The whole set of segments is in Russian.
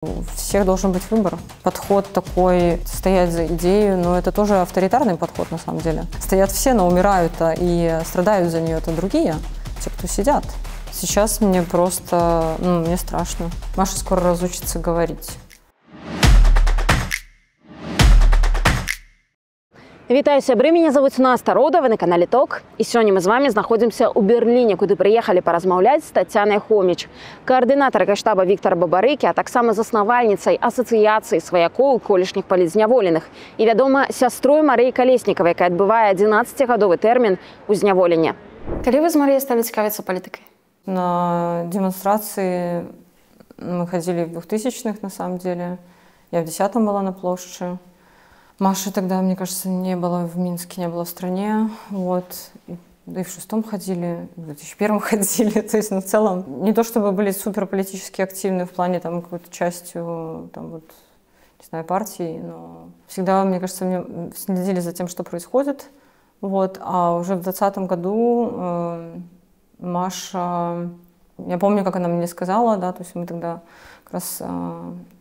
У всех должен быть выбор. Подход такой, стоять за идею, но это тоже авторитарный подход на самом деле. Стоят все, но умирают, и страдают за нее-то другие, те, кто сидят. Сейчас мне просто, мне страшно. Маша скоро разучится говорить. Вітаю, сябры, меня зовут Наста Рода, вы на канале ТОК. И сегодня мы с вами находимся у Берлине, куда приехали поразмаўляць с Татьяной Хомич, координаторкой штаба Віктора Бабарыкі, а таксама заснавальніцай асацыяцыі сваякоў колішніх палізняволеных і, вядома, сястрой Марыі Калеснікавай, якая адбывае 11-гадовы тэрмін узняволення. Калі вы з Марыяй сталі цікавіцца палітыкай? На демонстрации мы ходили в 2000-х, на самом деле. Я в 10-м была на площади. Маши тогда, мне кажется, не было в Минске, не было в стране. Вот. Да и в 6-м ходили, в 2001-м ходили. То есть, в целом, не то чтобы были супер политически активны в плане там какой-то частью, не знаю, партии, но всегда, мне кажется, мы следили за тем, что происходит. Вот. А уже в 2020 году Маша, я помню, как она мне сказала, да, то есть мы тогда как раз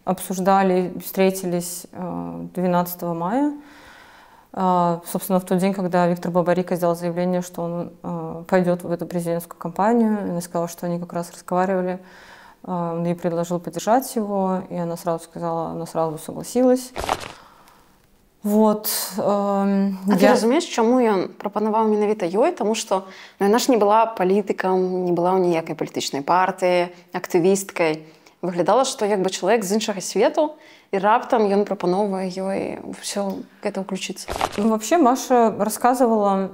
обсуждали, встретились 12 мая. Собственно, в тот день, когда Виктор Бабарыка сделал заявление, что он пойдет в эту президентскую кампанию, она сказала, что они как раз разговаривали, он ей предложил поддержать его, и она сразу сказала, она сразу согласилась. Вот. А ты разумеешь, чаму ён прапанаваў менавіта ёй? Таму што яна ж не была палітыкам, не была ў ніякай палітычнай партыі, актывісткай. Выглядала, што як бы чалавек з іншага свету, і раптам ён прапаноўвае ёй ўсё гэта ўключыцца. Вообще Маша рассказывала,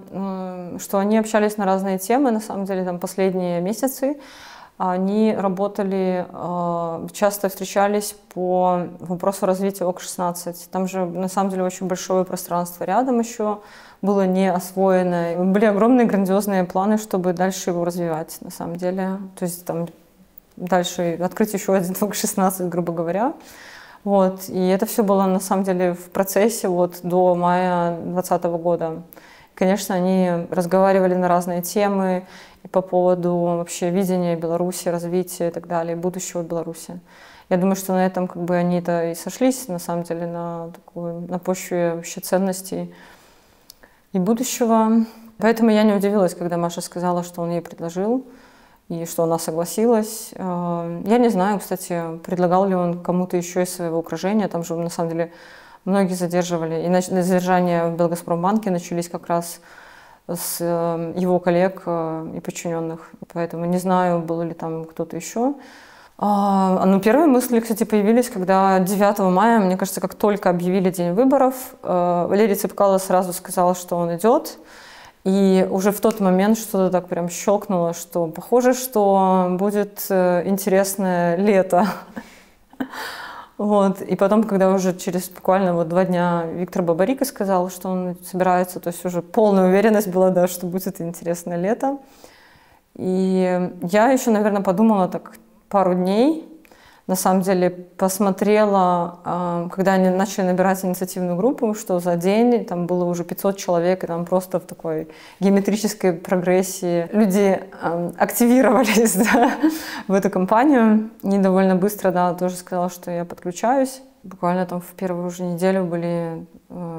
что они общались на разные темы, на самом деле, там последние месяцы. Они работали, часто встречались по вопросу развития ОК-16. Там же, на самом деле, очень большое пространство рядом еще было не освоено. Были огромные грандиозные планы, чтобы дальше его развивать, на самом деле. То есть там дальше открыть еще один ОК-16, грубо говоря. Вот. И это все было, на самом деле, в процессе вот до мая 2020 года. Конечно, они разговаривали на разные темы и по поводу вообще видения Беларуси, развития и так далее, будущего Беларуси. Я думаю, что на этом как бы они-то и сошлись, на самом деле, на почве вообще ценностей и будущего. Поэтому я не удивилась, когда Маша сказала, что он ей предложил и что она согласилась. Я не знаю, кстати, предлагал ли он кому-то еще из своего окружения. Там же, на самом деле, многие задерживали. И задержания в Белгазпромбанке начались как раз с его коллег и подчиненных. Поэтому не знаю, был ли там кто-то еще. Первые мысли, кстати, появились, когда 9 мая, мне кажется, как только объявили день выборов, Валерий Цепкало сразу сказал, что он идет. И уже в тот момент что-то так прям щелкнуло, что похоже, что будет интересное лето. Вот. И потом, когда уже через буквально 2 дня Виктор Бабарыка сказал, что он собирается, то есть уже полная уверенность была, да, что будет интересное лето. И я еще, наверное, подумала так пару дней. На самом деле посмотрела, когда они начали набирать инициативную группу, что за день там было уже 500 человек, и там просто в такой геометрической прогрессии люди активировались, да, в эту кампанию. И довольно быстро, да, тоже сказала, что я подключаюсь. Буквально там в первую уже неделю были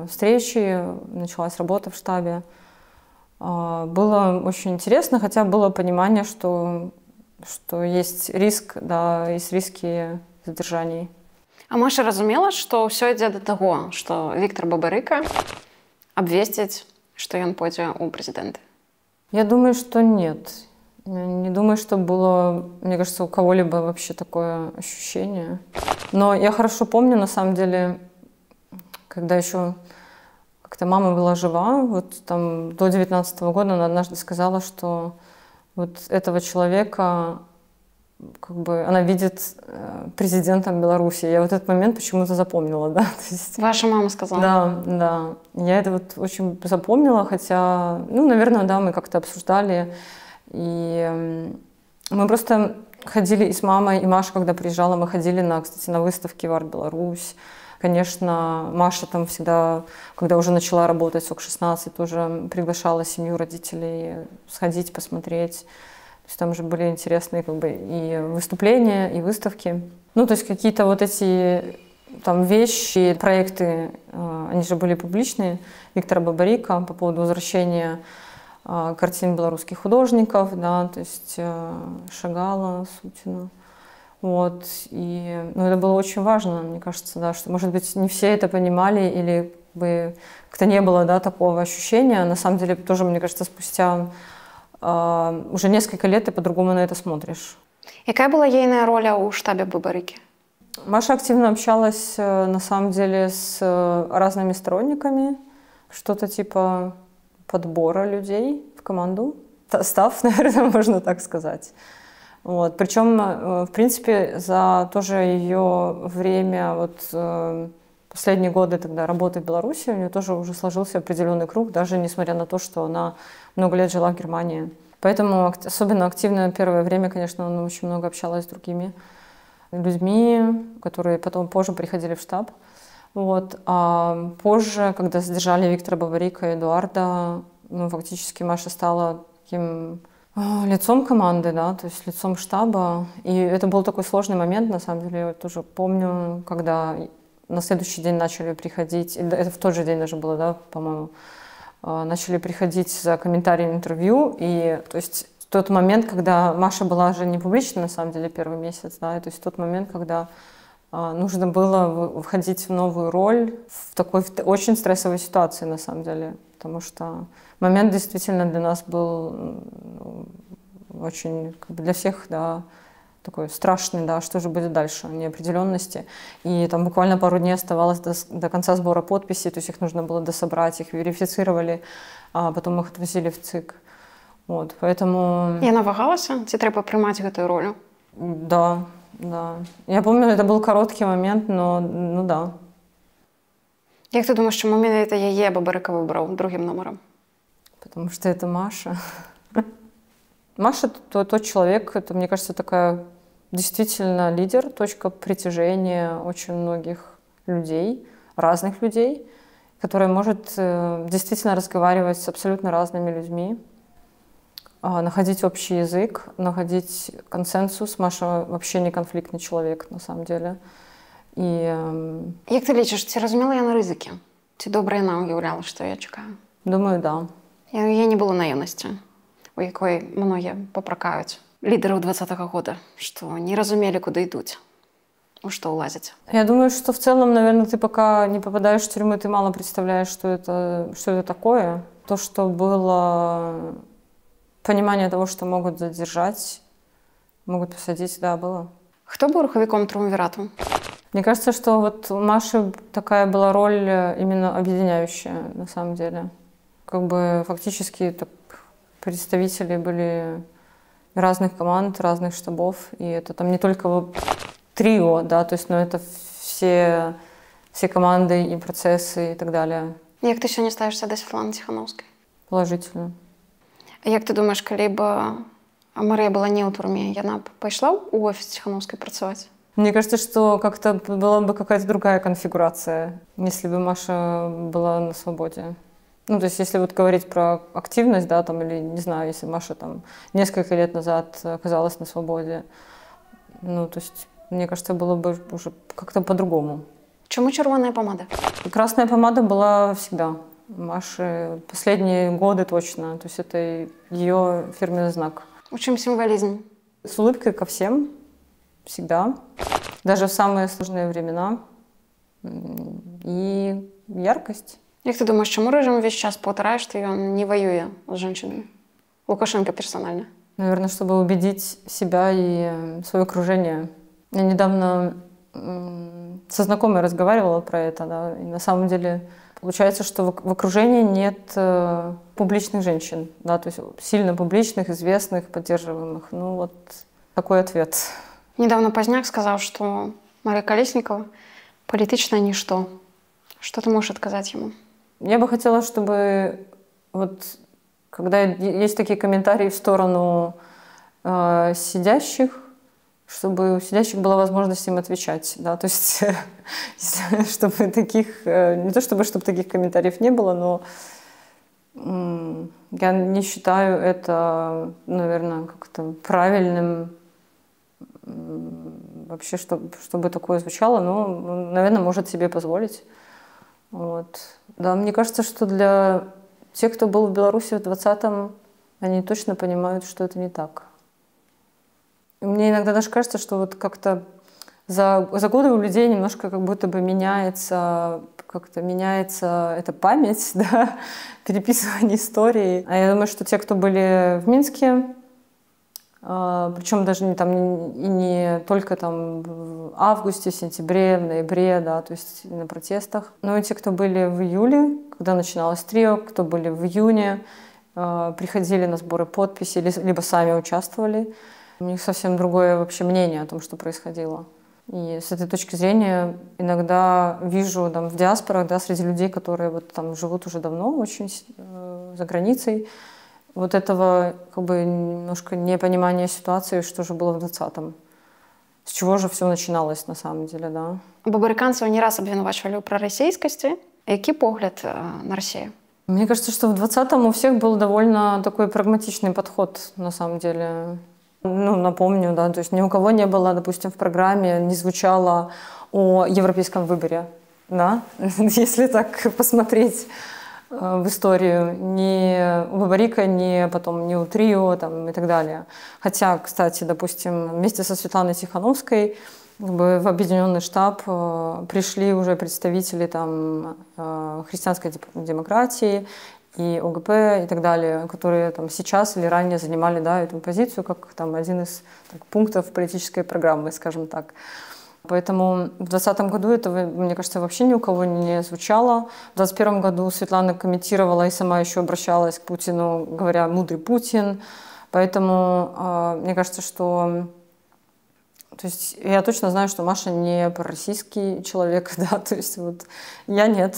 встречи, началась работа в штабе. Было очень интересно, хотя было понимание, что есть риск, да, есть риски задержаний. А Маша разумела, што ўсё ідзе да таго, што Віктор Бабарыка абвесціць, што ён пойдзе ў прэзідэнты? Я думаю, что нет. Не думаю, что было, мне кажется, у кого-либо вообще такое ощущение. Но я хорошо помню, на самом деле, когда еще как-то мама была жива, вот там до 19 года она однажды сказала, что вот этого человека, как бы, она видит президентом Беларуси. Я вот этот момент почему-то запомнила, да. То есть, ваша мама сказала? Да, да. Я это вот очень запомнила, хотя, наверное, да, мы как-то обсуждали. И мы просто ходили и с мамой, и Маша, когда приезжала, мы ходили, кстати, на выставки в Арт-Беларусь. Конечно, Маша там всегда, когда уже начала работать в ОК-16, тоже приглашала семью, родителей сходить, посмотреть. То есть там же были интересные как бы и выступления, и выставки. Ну, то есть какие-то вот эти там вещи, проекты, они же были публичные, Виктора Бабарика по поводу возвращения картин белорусских художников, да, то есть Шагала, Сутина. Вот. И ну, это было очень важно, мне кажется, да, что, может быть, не все это понимали или как-то не было, да, такого ощущения. На самом деле, тоже, мне кажется, спустя уже несколько лет ты по-другому на это смотришь. Какая была ейная роль у штабе Бабарики? Маша активно общалась, на самом деле, с разными сторонниками, что-то типа подбора людей в команду. Став, наверное, можно так сказать. Вот. Причем, в принципе, за тоже ее время, вот последние годы тогда работы в Беларуси, у нее тоже уже сложился определенный круг, даже несмотря на то, что она много лет жила в Германии. Поэтому особенно активно первое время, конечно, она очень много общалась с другими людьми, которые потом позже приходили в штаб. Вот. А позже, когда задержали Виктора Бабарика и Эдуарда, ну, фактически Маша стала таким лицом команды, да, то есть лицом штаба. И это был такой сложный момент, на самом деле, я тоже помню, когда на следующий день начали приходить, это в тот же день даже было, да, по-моему, начали приходить за комментариями интервью, и то есть тот момент, когда Маша была же не публична, на самом деле, первый месяц, да, то есть тот момент, когда нужно было входить в новую роль в такой очень стрессовой ситуации, на самом деле, потому что момент действительно для нас был очень, как бы для всех, да, такой страшный, да, что же будет дальше, неопределенности. И там буквально пару дней оставалось до конца сбора подписей, то есть их нужно было дособрать, их верифицировали, а потом их отвозили в ЦИК. Вот, поэтому... Я навагалась, ці треба приймати эту роль? Да, да. Я помню, это был короткий момент, но, ну да. Як ти думаєш, чому мене її Бабарика вибрав другим номером? Потому что это Маша. Маша тот человек, это, мне кажется, такая действительно лидер, точка притяжения очень многих людей, разных людей, которая может действительно разговаривать с абсолютно разными людьми, находить общий язык, находить консенсус. Маша вообще не конфликтный человек, на самом деле. І... Як ти лічиш, чи розуміла я на ризики? Чи добре я уявляла, що я чекаю? Думаю, да. Я не було наївності, у якої многі попракають лідерів 20-го года, що не розуміли, куди йдуть, у що улазять. Я думаю, что в целом, наверное, ты пока не попадаешь в тюрьму, ты мало представляешь, что это такое. То, что было понимание того, что могут задержать, могут посадить, да, было. Хто був руховиком Триумвирату? Мне кажется, что вот у Маши такая была роль именно объединяющая, на самом деле. Как бы фактически так, представители были разных команд, разных штабов. И это там не только трио, да, то есть, но это все команды и процессы и так далее. Як ти сьогодні ставишся до Світлани Тихановської? Положительно. А як ти думаєш, коли б Марія була не у турмі, вона б пішла у офіс Тихановської працювати? Мне кажется, что как-то была бы какая-то другая конфигурация, если бы Маша была на свободе. Ну, то есть, если вот говорить про активность, да, там, или, не знаю, если Маша там несколько лет назад оказалась на свободе, ну, то есть, мне кажется, было бы уже как-то по-другому. Чому червоная помада? Красная помада была всегда. Маши последние годы точно. То есть, это ее фирменный знак. У чем символизм? С улыбкой ко всем. Всегда. Даже в самые сложные времена. И яркость. Як ти думаєш, чому режим весь час повторяє, що він не воює з жінками? Лукашенко персонально. Наверное, чтобы убедить себя и свое окружение. Я недавно со знакомой разговаривала про это, да, и на самом деле получается, что в окружении нет публичных женщин, да, то есть сильно публичных, известных, поддерживаемых. Ну вот такой ответ. Недавно Поздняк сказал, что Мария Колесникова – политичное ничто. Что ты можешь отказать ему? Я бы хотела, чтобы вот когда есть такие комментарии в сторону сидящих, чтобы у сидящих была возможность им отвечать, да, то есть чтобы таких, не то чтобы таких комментариев не было, но я не считаю это, наверное, как-то правильным вообще, чтобы такое звучало, ну, наверное, может себе позволить. Вот. Да, мне кажется, что для тех, кто был в Беларуси в 20-м, они точно понимают, что это не так. И мне иногда даже кажется, что вот как-то за годы у людей немножко как будто бы меняется эта память, да, переписывание истории. А я думаю, что те, кто были в Минске, причем даже не только там в августе, сентябре, в ноябре, да, то есть на протестах, но и те, кто были в июле, когда начиналось трио, кто были в июне, приходили на сборы подписей, либо сами участвовали. У них совсем другое вообще мнение о том, что происходило. И с этой точки зрения иногда вижу там, в диаспорах, да, среди людей, которые вот, там, живут уже давно очень за границей, вот этого как бы немножко непонимания ситуации, что же было в 20-м. С чего же все начиналось на самом деле, да. Бабарыканцаў не раз абвінавачвалі ў прарасійскасці. Які погляд на Россию? Мне кажется, что в 20-м у всех был довольно такой прагматичный подход, на самом деле. Ну, напомню, да, то есть ни у кого не было, допустим, в программе не звучало о европейском выборе, да, если так посмотреть в историю, ни у Бабарика, ни у Трио там, и так далее. Хотя, кстати, допустим, вместе со Светланой Тихановской как бы в объединенный штаб пришли уже представители там, христианской демократии и ОГП и так далее, которые там, сейчас или ранее занимали, да, эту позицию как там, один из пунктов политической программы, скажем так. Поэтому в 2020 году этого, мне кажется, вообще ни у кого не звучало. В 2021 году Светлана комментировала и сама еще обращалась к Путину, говоря «мудрый Путин». Поэтому мне кажется, что... То есть я точно знаю, что Маша не пророссийский человек, да, то есть вот я нет.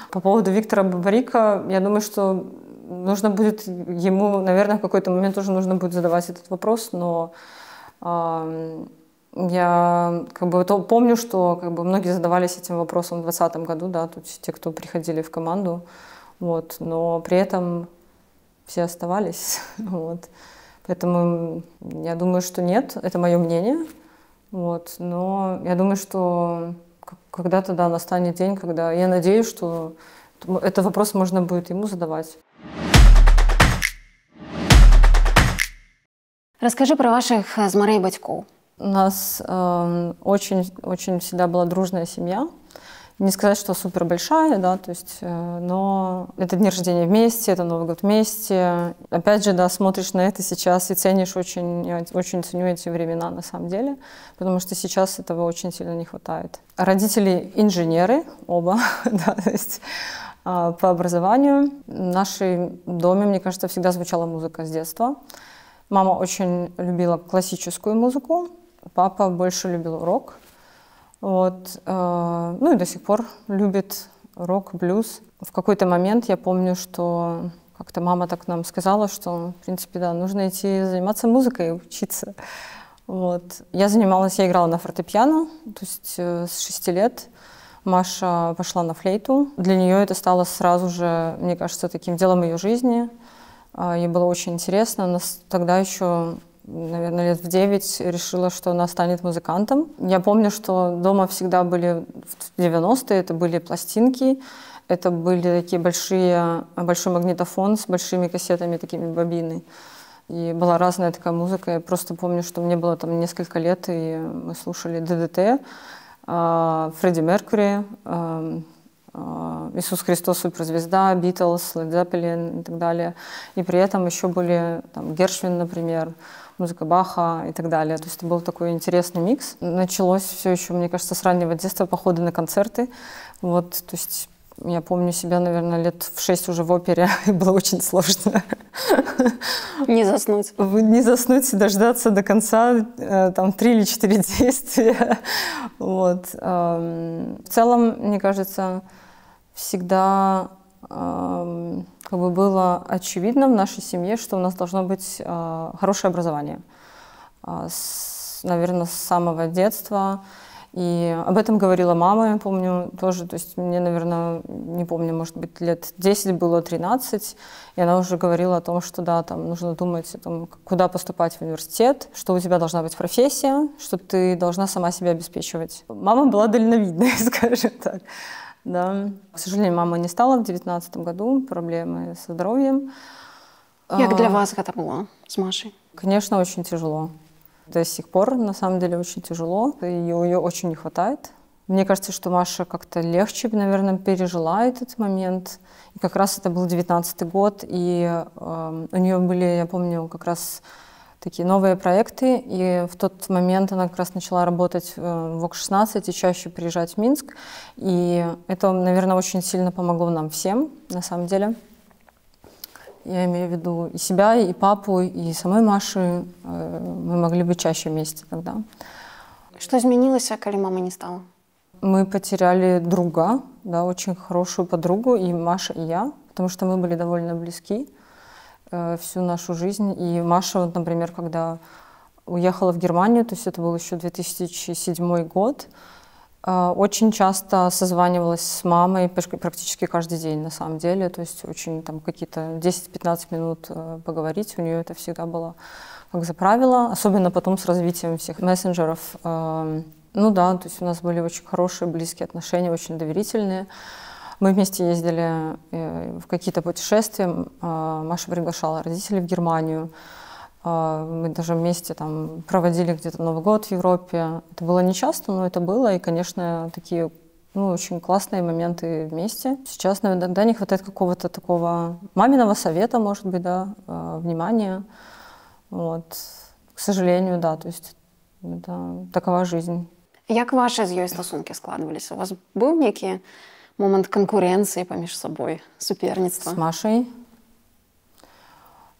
По поводу Виктора Бабарика, я думаю, что нужно будет ему, наверное, в какой-то момент тоже нужно будет задавать этот вопрос, но я как бы помню, что как бы многие задавались этим вопросом в 2020 году, да, то есть те, кто приходили в команду, вот, но при этом все оставались, вот. Поэтому я думаю, что нет, это мое мнение, вот, но я думаю, что когда-то, да, настанет день, когда я надеюсь, что этот вопрос можно будет ему задавать. Расскажи про ваших з Марей бацькоў. У нас очень всегда была дружная семья. Не сказать, что супер большая, да, то есть, но это дни рождения вместе, это Новый год вместе. Опять же, да, смотришь на это сейчас и ценишь очень ценю эти времена на самом деле, потому что сейчас этого очень сильно не хватает. Родители инженеры, оба, да, то есть по образованию. В нашем доме, мне кажется, всегда звучала музыка с детства. Мама очень любила классическую музыку, папа больше любил рок. Вот. Ну и до сих пор любит рок, блюз. В какой-то момент я помню, что как-то мама так нам сказала, что, в принципе, да, нужно идти заниматься музыкой и учиться. Вот. Я играла на фортепиано, то есть с 6 лет. Маша пошла на флейту. Для нее это стало сразу же, мне кажется, таким делом ее жизни. Ей было очень интересно. Она тогда еще, наверное, лет в 9 решила, что она станет музыкантом. Я помню, что дома всегда были в 90-е, это были пластинки, это были такие большой магнитофон с большими кассетами, такими бобины. И была разная такая музыка. Я просто помню, что мне было там несколько лет, и мы слушали ДДТ, Фредди Меркьюри, Иисус Христос суперзвезда, Битлз, Лед Зеппелин и так далее. И при этом еще были там, Гершвин, например, музыка Баха и так далее. То есть это был такой интересный микс. Началось все еще, мне кажется, с раннего детства, походы на концерты. Вот, то есть я помню себя, наверное, лет в 6 уже в опере, и было очень сложно. Не заснуть. Не заснуть, дождаться до конца, там, 3 или 4 действия. Вот. В целом, мне кажется, всегда как бы было очевидно в нашей семье, что у нас должно быть хорошее образование. Наверное, с самого детства. И об этом говорила мама, я помню, тоже. То есть мне, наверное, не помню, может быть, лет 10 было, 13. И она уже говорила о том, что да, там нужно думать о том, куда поступать в университет, что у тебя должна быть профессия, что ты должна сама себя обеспечивать. Мама была дальновидная, скажем так. Да. К сожалению, мама не стала в 2019 году, проблемы со здоровьем. Как для вас это было с Машей? Конечно, очень тяжело. До сих пор, на самом деле, очень тяжело. Ее очень не хватает. Мне кажется, что Маша как-то легче, наверное, пережила этот момент. И как раз это был 19-й год, и у нее были, я помню, как раз такие новые проекты. И в тот момент она как раз начала работать в ВОК-16 и чаще приезжать в Минск. И это, наверное, очень сильно помогло нам всем, на самом деле. Я имею в виду и себя, и папу, и самой Маши. Мы могли быть чаще вместе тогда. Что изменилось, когда мама не стала? Мы потеряли друга, да, очень хорошую подругу, и Маша, и я, потому что мы были довольно близки всю нашу жизнь. И Маша, вот, например, когда уехала в Германию, то есть это был еще 2007 год, очень часто созванивалась с мамой практически каждый день, на самом деле. То есть очень там какие-то 10-15 минут поговорить. У нее это всегда было как за правило, особенно потом с развитием всех мессенджеров. Ну да, то есть у нас были очень хорошие, близкие отношения, очень доверительные. Мы вместе ездили в какие-то путешествия. Маша приглашала родителей в Германию. Мы даже вместе там проводили где-то Новый год в Европе. Это было не часто, но это было. И, конечно, такие очень классные моменты вместе. Сейчас иногда не хватает какого-то такого маминого совета, может быть, да, внимания. Вот. К сожалению, да, то есть это такова жизнь. Як ваші з нею стосунки складывались? У вас был некий момент конкуренции поміж собой, суперництва? С Машей?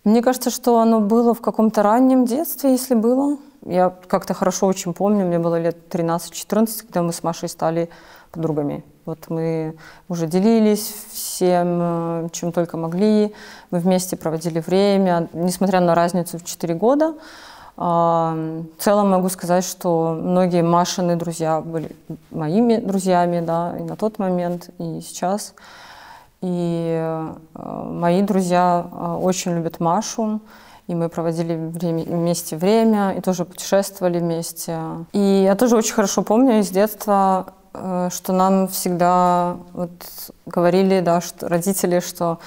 Мне кажется, что оно было в каком-то раннем детстве, если было. Я как-то хорошо очень помню, мне было лет 13-14, когда мы с Машей стали подругами. Вот мы уже делились всем, чем только могли. Мы вместе проводили время, несмотря на разницу в 4 года. В целом могу сказать, что многие Машины друзья были моими друзьями, да, и на тот момент, и сейчас. И мои друзья очень любят Машу, и мы проводили вместе время, и тоже путешествовали вместе. И я тоже очень хорошо помню из детства, что нам всегда вот говорили, да, что родители, что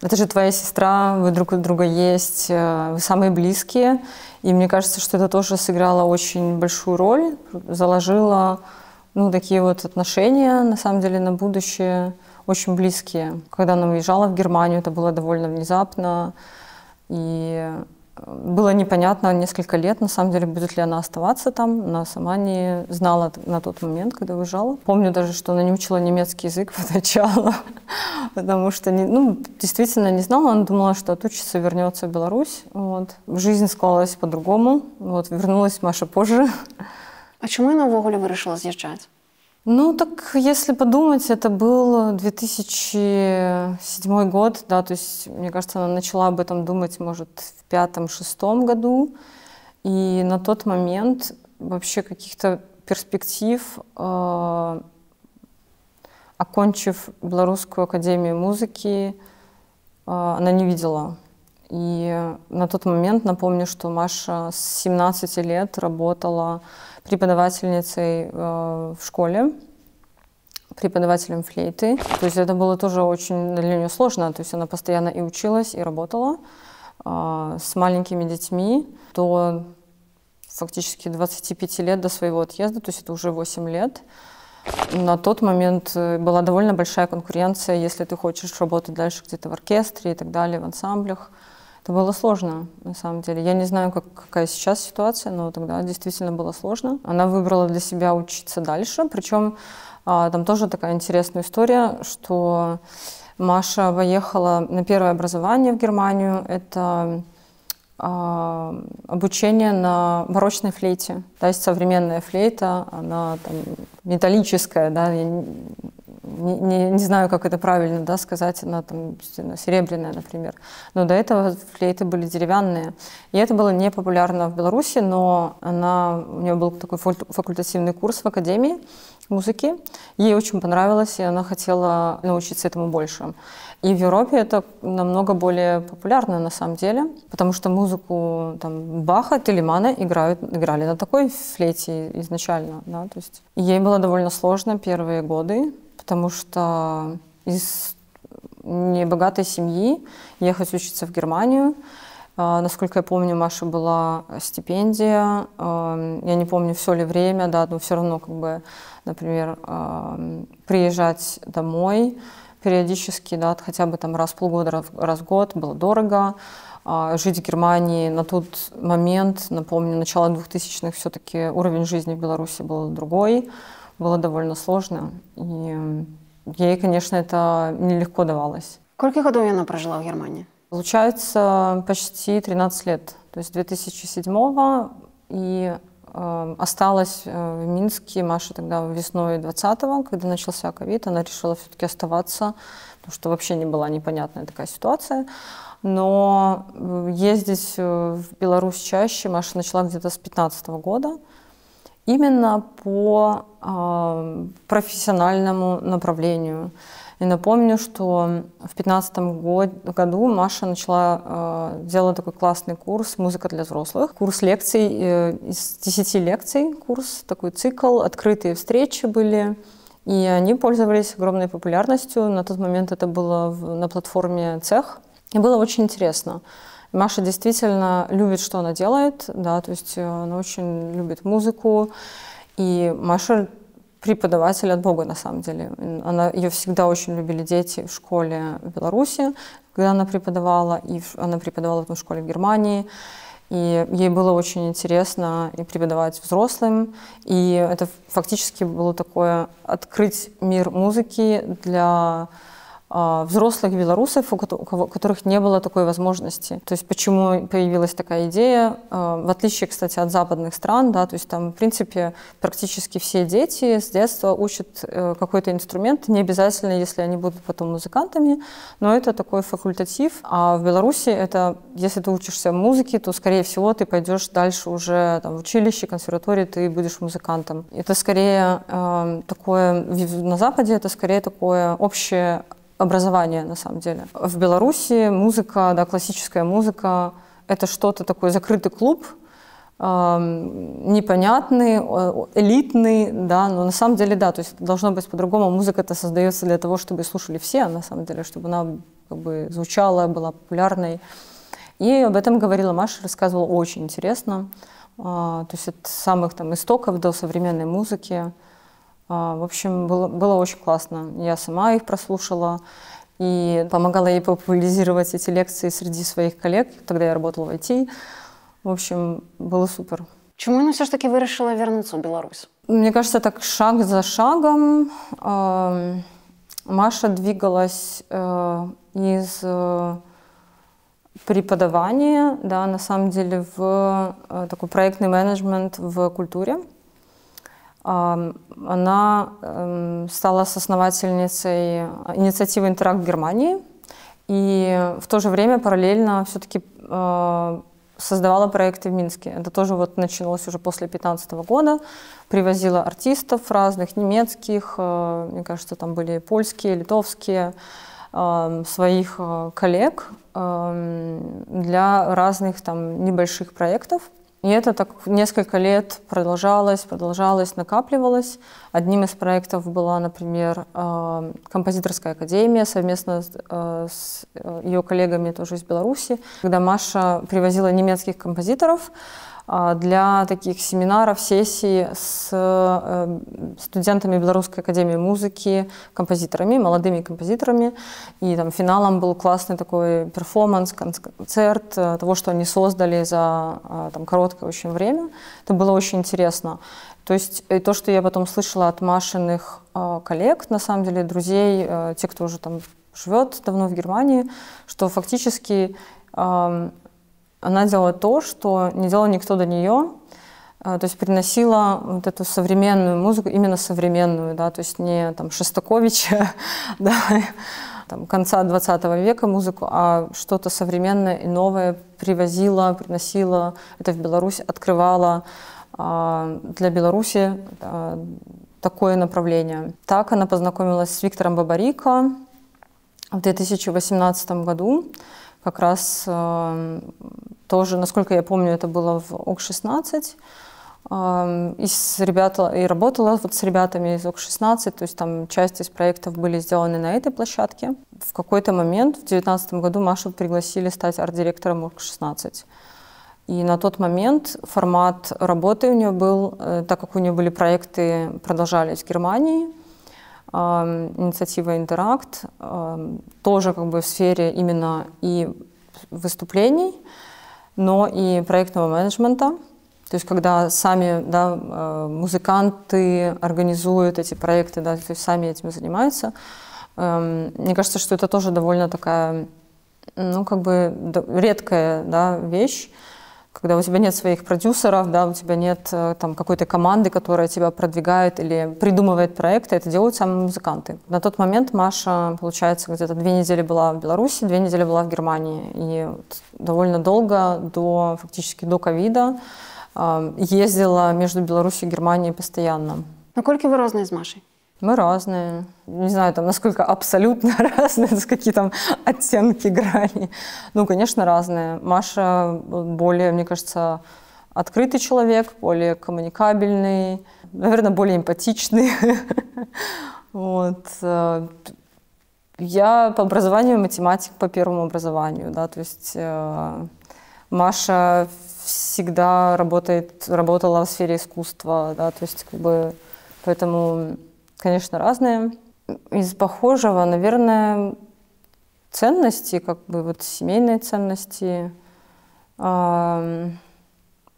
это же твоя сестра, вы друг у друга есть, вы самые близкие. И мне кажется, что это тоже сыграло очень большую роль, заложило такие вот отношения, на самом деле, на будущее, очень близкие. Когда она уезжала в Германию, это было довольно внезапно. И было непонятно несколько лет, на самом деле, будет ли она оставаться там. Она сама не знала на тот момент, когда уезжала. Помню даже, что она не учила немецкий язык поначалу, потому что действительно не знала. Она думала, что отучится, вернется в Беларусь. Вот. Жизнь складывалась по-другому. Вот. Вернулась Маша позже. А чому вона ввогуле вирішила з'їжджати? Так если подумать, это был 2007 год, да, то есть, мне кажется, она начала об этом думать, может, в 5-6 году, и на тот момент вообще каких-то перспектив, окончив Белорусскую академию музыки, она не видела. И на тот момент, напомню, что Маша с 17 лет работала преподавательницей в школе, преподавателем флейты. То есть это было тоже очень для нее сложно. То есть она постоянно и училась, и работала с маленькими детьми до фактически 25 лет до своего отъезда, то есть это уже 8 лет. На тот момент была довольно большая конкуренция, если ты хочешь работать дальше где-то в оркестре и так далее, в ансамблях. Это было сложно, на самом деле. Я не знаю, какая сейчас ситуация, но тогда действительно было сложно. Она выбрала для себя учиться дальше, причем там тоже такая интересная история, что Маша поехала на первое образование в Германию. Это обучение на барочной флейте. То есть современная флейта, она там металлическая, да, не знаю, как это правильно, да, сказать, она там серебряная, например. Но до этого флейты были деревянные. И это было не популярно в Беларуси, но у нее был такой факультативный курс в академии музыки. Ей очень понравилось, и она хотела научиться этому больше. И в Европе это намного более популярно на самом деле, потому что музыку там, Баха, Телемана играли на такой флейте изначально. Да, то есть ей было довольно сложно первые годы, потому что из небогатой семьи ехать учиться в Германию. Насколько я помню, Маше была стипендия. Я не помню, все ли время, да, но все равно, как бы, например, приезжать домой периодически, да, хотя бы там раз в полгода, раз в год было дорого. Жить в Германии на тот момент, напомню, начало 2000-х, все-таки уровень жизни в Беларуси был другой, было довольно сложно. И ей, конечно, это нелегко давалось. Сколько годов она прожила в Германии? Получается, почти 13 лет. То есть 2007-го и осталась в Минске. Маша тогда весной 2020-го, когда начался ковид, она решила все-таки оставаться, потому что вообще не была непонятная такая ситуация. Но ездить в Беларусь чаще Маша начала где-то с 2015 года, именно по профессиональному направлению. И напомню, что в 2015 году Маша делала такой классный курс «Музыка для взрослых». Курс лекций, из 10 лекций, курс, такой цикл, открытые встречи были. И они пользовались огромной популярностью. На тот момент это было на платформе «Цех». И было очень интересно. Маша действительно любит, что она делает, да, то есть она очень любит музыку. И Маша преподаватель от Бога, на самом деле. Ее всегда очень любили дети в школе в Беларуси, когда она преподавала, и она преподавала в той школе в Германии. И ей было очень интересно и преподавать взрослым. И это фактически было такое открыть мир музыки для взрослых белорусов, у которых не было такой возможности. То есть почему появилась такая идея, в отличие, кстати, от западных стран, да, то есть там, в принципе, практически все дети с детства учат какой-то инструмент, не обязательно, если они будут потом музыкантами, но это такой факультатив. А в Беларуси это, если ты учишься музыке, то, скорее всего, ты пойдешь дальше уже там, в училище, консерватории, ты будешь музыкантом. Это скорее такое, на Западе это скорее такое общее образование, на самом деле. В Беларуси музыка, да, классическая музыка, это что-то такое, закрытый клуб, непонятный, элитный, да, но на самом деле, да, то есть должно быть по-другому. Музыка-то создается для того, чтобы слушали все, на самом деле, чтобы она как бы звучала, была популярной. И об этом говорила Маша, рассказывала очень интересно. То есть от самых там истоков до современной музыки. В общем, было очень классно. Я сама их прослушала и помогала ей популяризировать эти лекции среди своих коллег. Тогда я работала в IT. В общем, было супер. Чому вона все ж таки вирішила вернуться в Беларусь? Мне кажется, так шаг за шагом Маша двигалась из преподавания, да, на самом деле, в такой проектный менеджмент в культуре. Она стала соосновательницей инициативы «Интеракт» в Германии и в то же время параллельно все-таки создавала проекты в Минске. Это тоже вот началось уже после 2015 года. Привозила артистов разных, немецких, мне кажется, там были польские, литовские, своих коллег для разных там небольших проектов. И это так несколько лет продолжалось, накапливалось. Одним из проектов была, например, композиторская академия совместно с ее коллегами тоже из Беларуси, когда Маша привозила немецких композиторов для таких семинаров, сессий с студентами Белорусской академии музыки, композиторами, молодыми композиторами. И там финалом был классный такой перформанс, концерт того, что они создали за там, короткое очень время. Это было очень интересно. То есть и то, что я потом слышала от Машиных коллег, на самом деле, друзей, те, кто уже там живет давно в Германии, что фактически она делала то, что не делал никто до нее. То есть приносила вот эту современную музыку, именно современную, да, то есть не там Шостаковича, да, там, конца 20 века музыку, а что-то современное и новое привозила, приносила это в Беларусь, открывала для Беларуси такое направление. Так она познакомилась с Виктором Бабарико в 2018 году. Как раз тоже, насколько я помню, это было в ОК-16. И работала вот с ребятами из ОК-16, то есть там часть из проектов были сделаны на этой площадке. В какой-то момент, в 2019 году, Машу пригласили стать арт-директором ОК-16. И на тот момент формат работы у нее был, так как у нее были проекты, продолжались в Германии, инициатива «Интеракт», тоже как бы в сфере именно и выступлений, но и проектного менеджмента. То есть когда сами, да, музыканты организуют эти проекты, да, то есть сами этим занимаются, мне кажется, что это тоже довольно такая, ну, как бы редкая, да, вещь, когда у тебя нет своих продюсеров, да, у тебя нет там какой-то команды, которая тебя продвигает или придумывает проекты, это делают сами музыканты. На тот момент Маша, получается, где-то 2 недели была в Беларуси, 2 недели была в Германии. И вот довольно долго, фактически до ковида, ездила между Беларусью и Германией постоянно. Насколько вы разные с Машей? Мы разные. Не знаю, там, насколько абсолютно разные, какие там оттенки, грани. Ну, конечно, разные. Маша более, мне кажется, открытый человек, более коммуникабельный, наверное, более эмпатичный. Вот. Я по образованию математик по первому образованию, да, то есть Маша всегда работала в сфере искусства, да, то есть как бы поэтому, конечно, разные. Из похожего, наверное, ценности, как бы вот семейные ценности,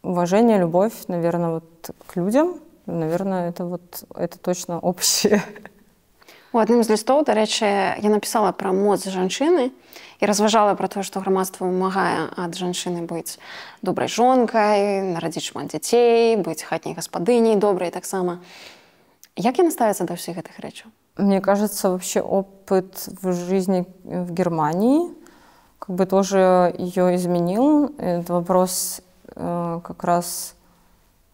уважение, любовь, наверное, вот к людям, наверное, это точно общее. У адным з лістоў, дарэчы, я напісала пра моц жанчыны і разважала пра тое, што грамадства вымагае ад жанчыны быць добрай жонкай, нарадзіць шмат дзяцей, быць хатняй гаспадыняй добрай таксама. Як яна ставіцца да ўсіх гэтых рэчаў? Мне кажется, вообще опыт в жизни в Германии как бы тоже ее изменил. Это вопрос как раз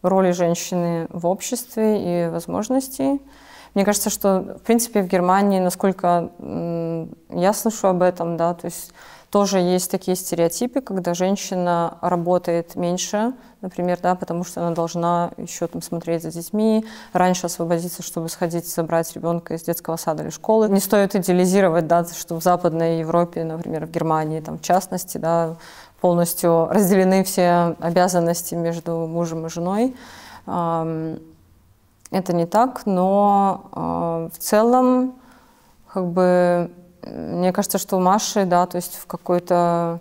роли женщины в обществе и возможностей. Мне кажется, что, в принципе, в Германии, насколько я слышу об этом, да, то есть тоже есть такие стереотипы, когда женщина работает меньше, например, да, потому что она должна еще там смотреть за детьми, раньше освободиться, чтобы сходить забрать ребенка из детского сада или школы. Не стоит идеализировать, да, что в Западной Европе, например, в Германии, там, в частности, да, полностью разделены все обязанности между мужем и женой. Это не так, но в целом, как бы, мне кажется, что у Маши, да, то есть в какой-то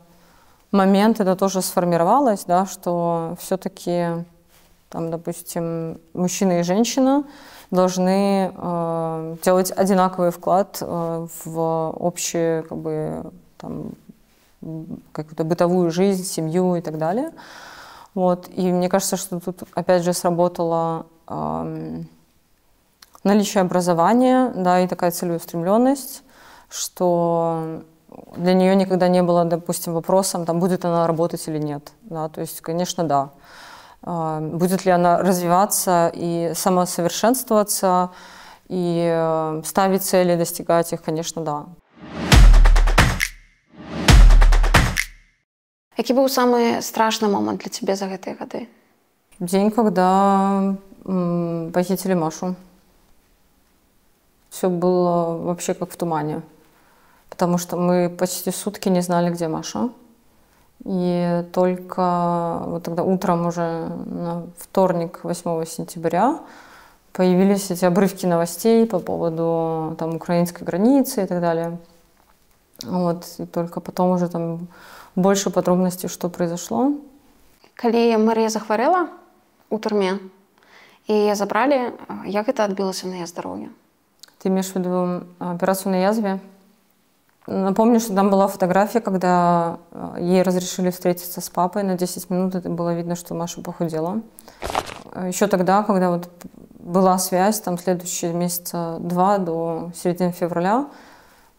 момент это тоже сформировалось, да, что все-таки, там, допустим, мужчина и женщина должны делать одинаковый вклад в общую, как бы, там, какую-то бытовую жизнь, семью и так далее. Вот. И мне кажется, что тут опять же сработало наличие образования, да, и такая целеустремленность, что для нее никогда не было, допустим, вопросом, там, будет она работать или нет. Да, то есть, конечно, да. Будет ли она развиваться и самосовершенствоваться, и ставить цели, достигать их, конечно, да. Який быў самы страшны момант для цябе за гэтыя гады? День, когда похитили Машу. Все было вообще как в тумане. Потому что мы почти сутки не знали, где Маша. И только вот тогда утром уже на вторник, 8 сентября, появились эти обрывки новостей по поводу там, украинской границы и так далее. Вот. И только потом уже там больше подробностей, что произошло. Калі Мария захварэла у турме, и яе забрали, як это адбілася на яе здароўе? Ты имеешь в виду операцию на язве? Напомню, что там была фотография, когда ей разрешили встретиться с папой на 10 минут. Это было видно, что Маша похудела. еще тогда, когда вот была связь, там следующие месяца 2 до середины февраля,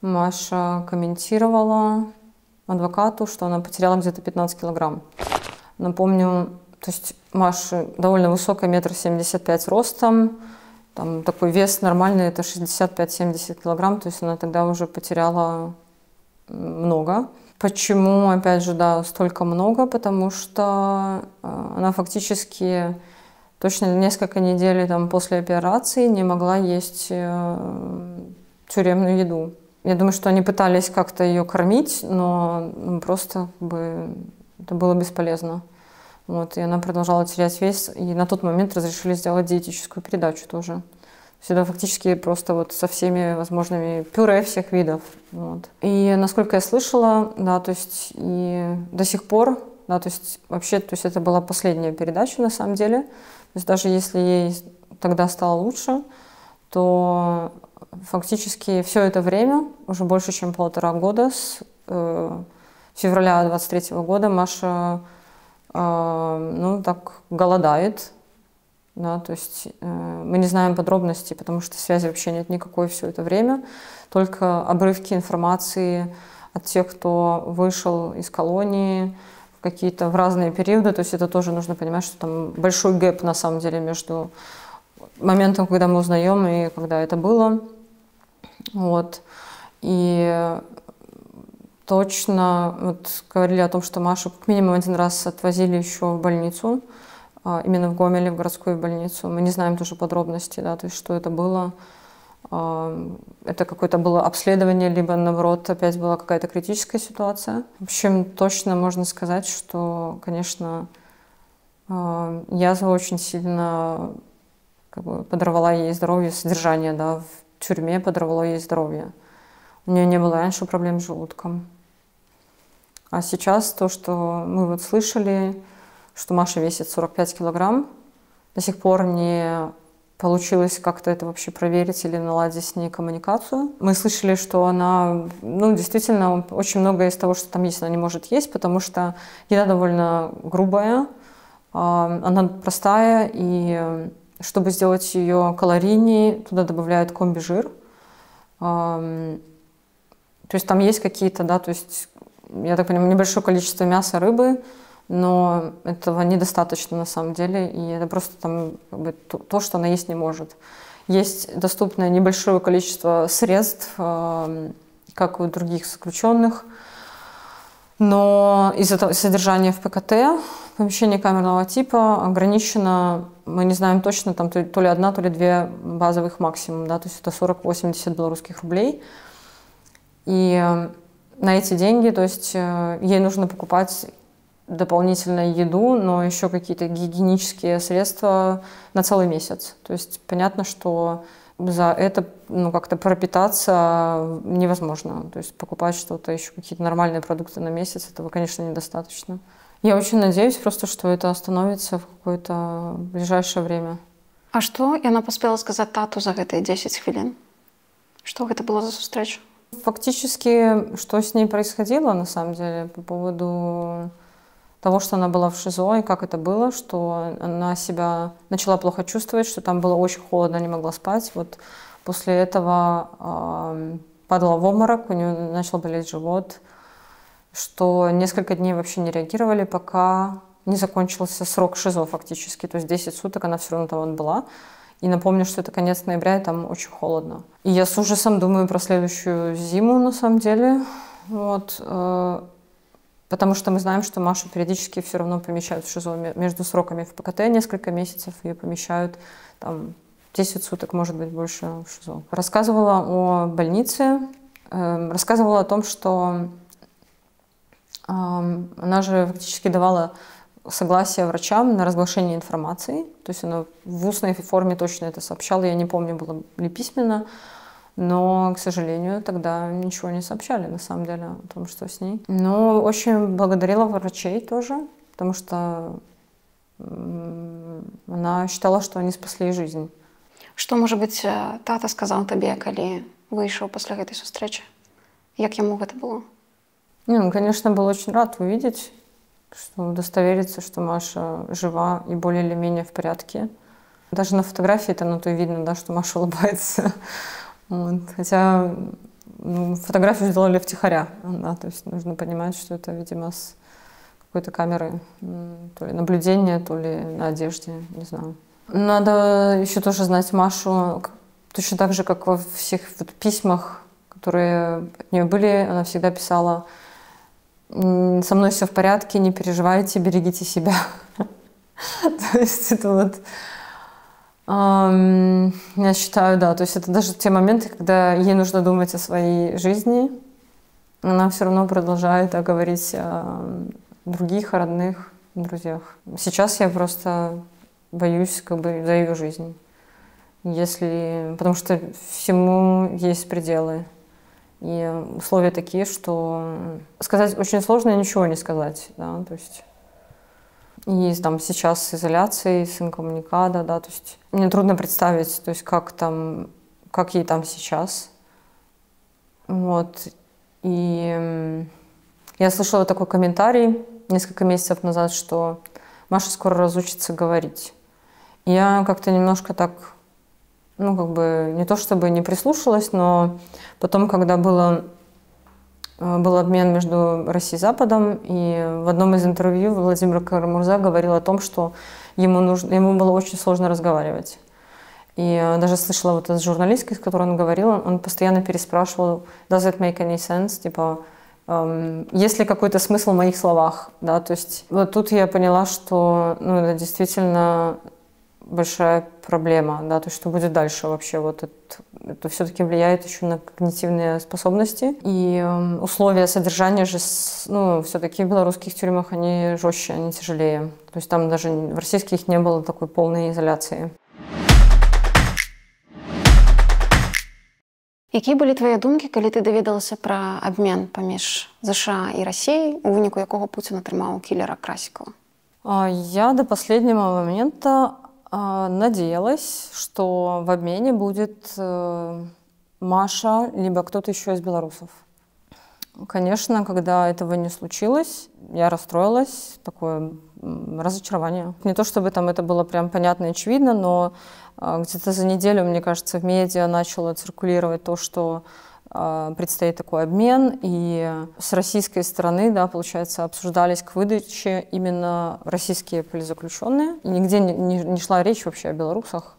Маша комментировала адвокату, что она потеряла где-то 15 килограмм. Напомню, то есть Маша довольно высокая, 1,75 м ростом, там такой вес нормальный, это 65-70 килограмм, то есть она тогда уже потеряла много. Почему, опять же, да, столько много? Потому что она фактически точно несколько недель там, после операции не могла есть тюремную еду. Я думаю, что они пытались как-то ее кормить, но просто это было бесполезно. Вот, и она продолжала терять вес, и на тот момент разрешили сделать диетическую передачу тоже. То есть это фактически просто вот со всеми возможными пюре всех видов. Вот. И насколько я слышала, да, то есть и до сих пор, да, то есть вообще, то есть это была последняя передача на самом деле. То есть даже если ей тогда стало лучше, то фактически все это время, уже больше чем 1,5 года, с февраля 23 года Маша ну, так голодает. Да, то есть мы не знаем подробностей, потому что связи вообще нет никакой все это время. Только обрывки информации от тех, кто вышел из колонии в разные периоды. То есть это тоже нужно понимать, что там большой гэп на самом деле между моментом, когда мы узнаем, и когда это было. Вот. И точно вот говорили о том, что Машу как минимум 1 раз отвозили еще в больницу, именно в Гомеле, в городскую больницу. Мы не знаем тоже подробности, да, то есть что это было. Это какое-то было обследование, либо наоборот опять была какая-то критическая ситуация. В общем, точно можно сказать, что, конечно, язва очень сильно подорвала ей здоровье, содержание, да, в тюрьме подорвало ей здоровье. У нее не было раньше проблем с желудком. А сейчас то, что мы вот слышали, что Маша весит 45 килограмм, до сих пор не получилось как-то это вообще проверить или наладить с ней коммуникацию. Мы слышали, что она, ну, действительно, очень многое из того, что там есть, она не может есть, потому что еда довольно грубая, она простая, и чтобы сделать ее калорийнее, туда добавляют комби-жир. То есть там есть какие-то, да, то есть, я так понимаю, небольшое количество мяса, рыбы, но этого недостаточно на самом деле, и это просто там то, что она есть не может. Есть доступное небольшое количество средств, как у других заключенных, но из-за содержания в ПКТ, помещение камерного типа, ограничено, мы не знаем точно, там то ли 1, то ли 2 базовых максимум, да, то есть это 40-80 белорусских рублей. И на эти деньги, то есть ей нужно покупать дополнительную еду, но еще какие-то гигиенические средства на целый месяц. То есть понятно, что за это, ну, как-то пропитаться невозможно. То есть покупать что-то, еще какие-то нормальные продукты на месяц, этого, конечно, недостаточно. Я очень надеюсь просто, что это остановится в какое-то ближайшее время. А что яна паспела сказать тату за гэтыя 10 хвілін? Что это было за встреча? Фактически, что с ней происходило, на самом деле, по поводу того, что она была в ШИЗО, и как это было, что она себя начала плохо чувствовать, что там было очень холодно, не могла спать. Вот после этого падала в обморок, у нее начал болеть живот, что несколько дней вообще не реагировали, пока не закончился срок ШИЗО фактически. То есть 10 суток она все равно там была. И напомню, что это конец ноября, и там очень холодно. И я с ужасом думаю про следующую зиму, на самом деле. Вот. Потому что мы знаем, что Машу периодически все равно помещают в ШИЗО между сроками в ПКТ несколько месяцев, ее помещают там 10 суток, может быть, больше в ШИЗО. Рассказывала о больнице, рассказывала о том, что она же фактически давала согласие врачам на разглашение информации, то есть она в устной форме точно это сообщала, я не помню, было ли письменно, но, к сожалению, тогда ничего не сообщали, на самом деле, о том, что с ней. Но очень благодарила врачей тоже, потому что она считала, что они спасли ей жизнь. Что, может быть, тата сказал тебе, когда вышел после этой встречи? Как ему это было? Он, конечно, был очень рад увидеть. что удостовериться, что Маша жива и более или менее в порядке. Даже на фотографии-то, ну, то и видно, да, что Маша улыбается. Вот. Хотя фотографию сделали втихаря, да, то есть нужно понимать, что это, видимо, с какой-то камеры, то ли наблюдения, то ли на одежде, не знаю. Надо еще тоже знать Машу, точно так же, как во всех вот письмах, которые от нее были, она всегда писала: «Со мной все в порядке, не переживайте, берегите себя». То есть это вот, я считаю, да, то есть это даже те моменты, когда ей нужно думать о своей жизни, она все равно продолжает говорить о других, о родных, друзьях. Сейчас я просто боюсь как бы за ее жизнь. Потому что всему есть пределы. И условия такие, что сказать очень сложно и ничего не сказать. Да? То есть, и там сейчас с изоляцией, с инкоммуникадо, да, то есть мне трудно представить, то есть как ей там сейчас. Вот. И я слышала такой комментарий несколько месяцев назад, что Маша скоро разучится говорить. И я как-то немножко так, ну, как бы, не то чтобы не прислушалась, но потом, когда был обмен между Россией и Западом, и в одном из интервью Владимир Карамурза говорил о том, что ему было очень сложно разговаривать. И даже слышала вот от журналистки, с которой он говорил, он постоянно переспрашивал «Does it make any sense?» Типа «Есть ли какой-то смысл в моих словах?» Да, то есть вот тут я поняла, что это действительно большая проблема, да, то есть что будет дальше вообще, вот это все-таки влияет еще на когнитивные способности, и условия содержания же, все-таки в белорусских тюрьмах они жестче, они тяжелее, то есть там даже в российских не было такой полной изоляции. Які былі твае думкі, калі ты даведалася пра абмен паміж ЗША і Расіяй, у выніку якога Путін атрымаў кілера Красікова? Я до последнего момента надеялась, что в обмене будет Маша, либо кто-то еще из белорусов. Конечно, когда этого не случилось, я расстроилась, такое разочарование. Не то чтобы там это было прям понятно и очевидно, но где-то за неделю, мне кажется, в медиа начало циркулировать то, что предстоит такой обмен, и с российской стороны, да, получается, обсуждались к выдаче именно российские политзаключенные. И нигде не шла речь вообще о белорусах.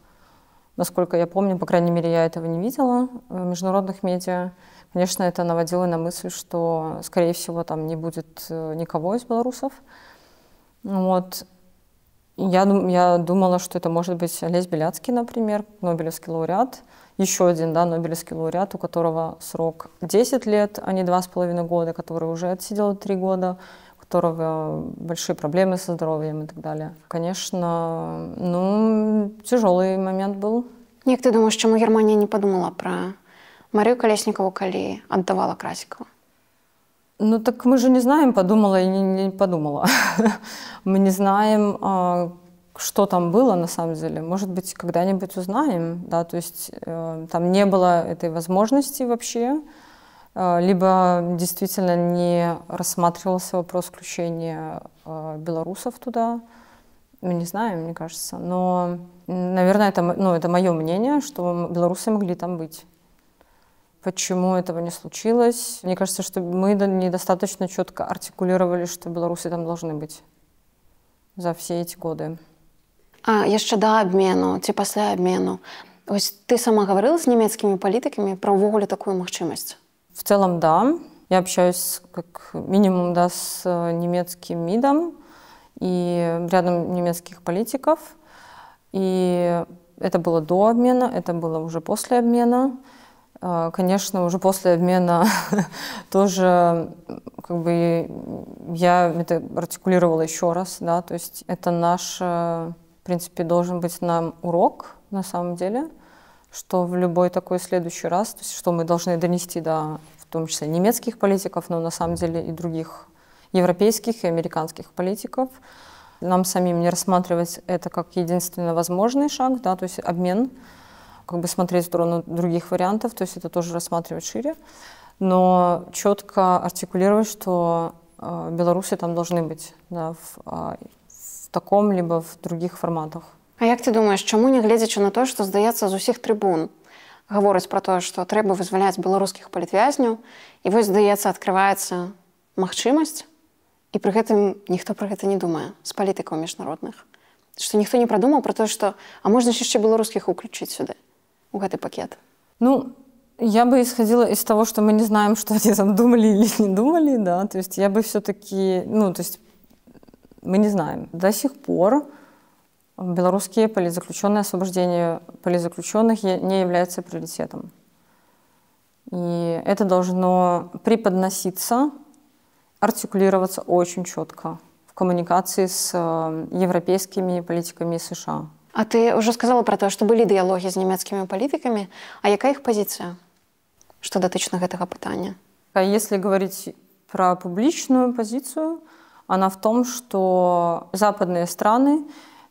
Насколько я помню, по крайней мере, я этого не видела в международных медиа. Конечно, это наводило на мысль, что, скорее всего, там не будет никого из белорусов. Вот. Я думала, что это может быть Олесь Беляцкий, например, нобелевский лауреат. Еще один, да, нобелевский лауреат, у которого срок 10 лет, а не 2,5 года, который уже отсидел 3 года, у которого большие проблемы со здоровьем и так далее. Конечно, тяжелый момент был. Як ты думаешь, чему Германия не подумала про Марию Колесникову, коли отдавала Красикова? Так мы же не знаем, подумала и не подумала. Мы не знаем, что там было на самом деле. Может быть, когда-нибудь узнаем, да, то есть там не было этой возможности вообще, либо действительно не рассматривался вопрос включения белорусов туда. Мы не знаем, мне кажется. Но, наверное, это мое мнение, что белорусы могли там быть. Почему этого не случилось? Мне кажется, что мы недостаточно четко артикулировали, что белорусы там должны быть за все эти годы. А яшчэ да абмену ці пасля абмену. Ось ты сама говорила с немецкими политиками про увогуле такую магчымасць? В целом, да. Я общаюсь как минимум, да, с немецким МИДом и рядом немецких политиков. И это было до обмена, это было уже после обмена. Конечно, уже после обмена тоже как бы я это артикулировала еще раз, да, то есть это наш, в принципе, должен быть нам урок на самом деле, что в любой такой следующий раз, то есть что мы должны донести до, в том числе немецких политиков, но на самом деле и других европейских и американских политиков, нам самим не рассматривать это как единственно возможный шаг, да, то есть обмен, как бы смотреть в сторону других вариантов, то есть это тоже рассматривать шире, но четко артикулировать, что белорусы там должны быть, да, в таком либо в других форматах. А як ти думаєш, чому, нягледзячы на то, што, здаецца, з усіх трыбун гавораць пра тое, што трэба вызваляць беларускіх палітвязняў, і вось, здаецца, адкрываецца магчымасць, і пры гэтым ніхто пра гэта не думае з палітыкаў міжнародных. Што ніхто не прадумаў пра тое, што а можна яшчэ беларускіх уключыць сюды, у гэты пакет? Ну, я бы исходила из того, что мы не знаем, что они там думали или не думали, да, то есть я бы все-таки, ну, то есть мы не знаем. До сих пор белорусские политзаключенные, освобождение политзаключенных не является приоритетом. И это должно преподноситься, артикулироваться очень четко в коммуникации с европейскими политиками США. А ты уже сказала про то, что были дыялогі з нямецкімі палітыкамі, а яка іх пазіцыя, што датычна гэтага пытання? А если говорить про публичную позицию, она в том, что западные страны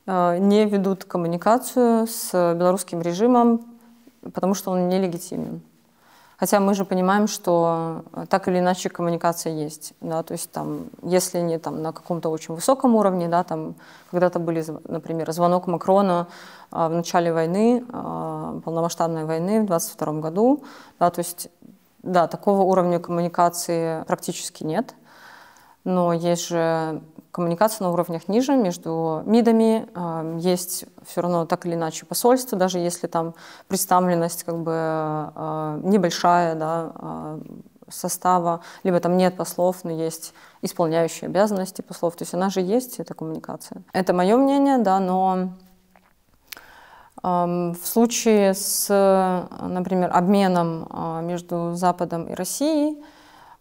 не ведут коммуникацию с белорусским режимом, потому что он нелегитимен. Хотя мы же понимаем, что так или иначе коммуникация есть. Да? То есть там, если не там, на каком-то очень высоком уровне, да, там когда-то были, например, звонок Макрона в начале войны, полномасштабной войны в 1922 году. Да, то есть, да, такого уровня коммуникации практически нет. Но есть же коммуникация на уровнях ниже, между МИДами, есть все равно так или иначе посольство, даже если там представленность как бы небольшая, да, состава, либо там нет послов, но есть исполняющие обязанности послов, то есть она же есть, эта коммуникация. Это мое мнение, да, но в случае с, например, обменом между Западом и Россией,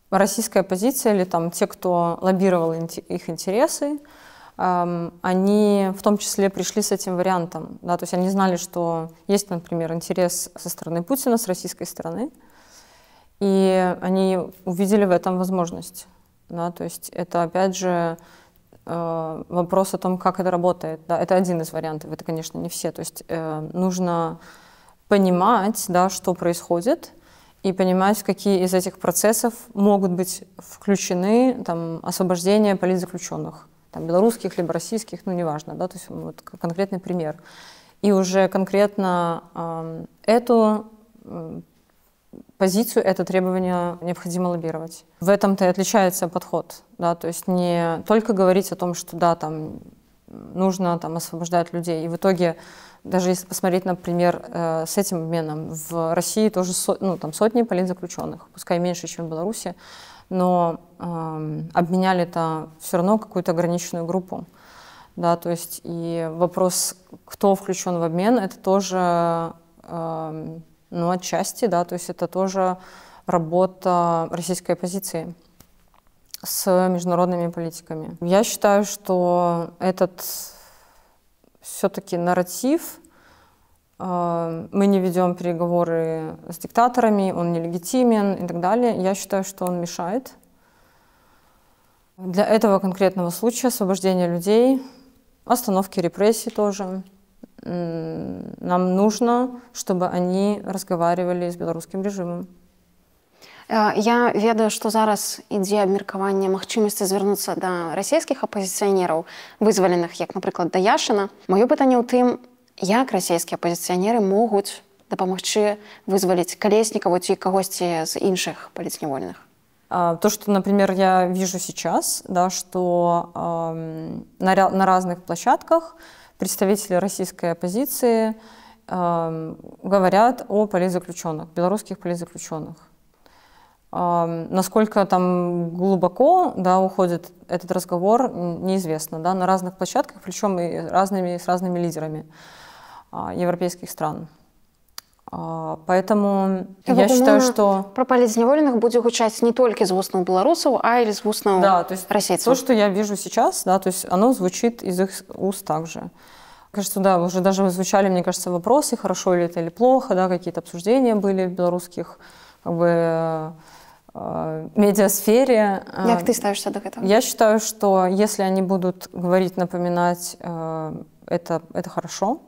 российская позиция или там те, кто лоббировал их интересы, они в том числе пришли с этим вариантом. Да, то есть они знали, что есть, например, интерес со стороны Путина, с российской стороны, и они увидели в этом возможность. Да, то есть это, опять же, вопрос о том, как это работает. Да, это один из вариантов, это, конечно, не все. То есть нужно понимать, да, что происходит, и понимать, какие из этих процессов могут быть включены там, освобождение политзаключенных, там, белорусских либо российских, ну неважно, да, то есть вот конкретный пример. И уже конкретно эту позицию, это требование необходимо лоббировать. В этом-то и отличается подход, да, то есть не только говорить о том, что да, там нужно там, освобождать людей, и в итоге даже если посмотреть, например, с этим обменом, в России тоже ну, там сотни политзаключенных, пускай меньше, чем в Беларуси, но обменяли-то все равно какую-то ограниченную группу. Да, то есть и вопрос, кто включен в обмен, это тоже, ну, отчасти, да, то есть это тоже работа российской оппозиции с международными политиками. Я считаю, что этот все-таки нарратив, мы не ведем переговоры с диктаторами, он нелегитимен и так далее. Я считаю, что он мешает. Для этого конкретного случая освобождения людей, остановки репрессий тоже, нам нужно, чтобы они разговаривали с белорусским режимом. Я ведаю, што зараз ідзе абмеркаванне магчымасці звярнуцца да расійскіх апазіцыянераў, вызваленых, як, напрыклад, да Яшына. Маё пытанне ў тым, як расійскія апазіцыянеры могуць дапамагчы вызваліць Колеснікаву ці кагосьці з іншых палітзняволеных. То, что, например, я вижу сейчас, да, что на разных площадках представители российской оппозиции говорят о политзаключенных, белорусских политзаключенных. Насколько там глубоко, да, уходит этот разговор, неизвестно, да, на разных площадках, причем и с разными лидерами европейских стран. Поэтому я считаю, что... Про политзняволеных будет гучаць не только из вуснаў белорусов, а и из вуснаў российцев. То, что я вижу сейчас, да, то есть оно звучит из их уст также. Кажется, да, уже даже звучали, мне кажется, вопросы, хорошо ли это или плохо, да, какие-то обсуждения были в белорусских, как бы, медиасфере. Как ты ставишься до этого? Я считаю, что если они будут говорить, напоминать, это хорошо.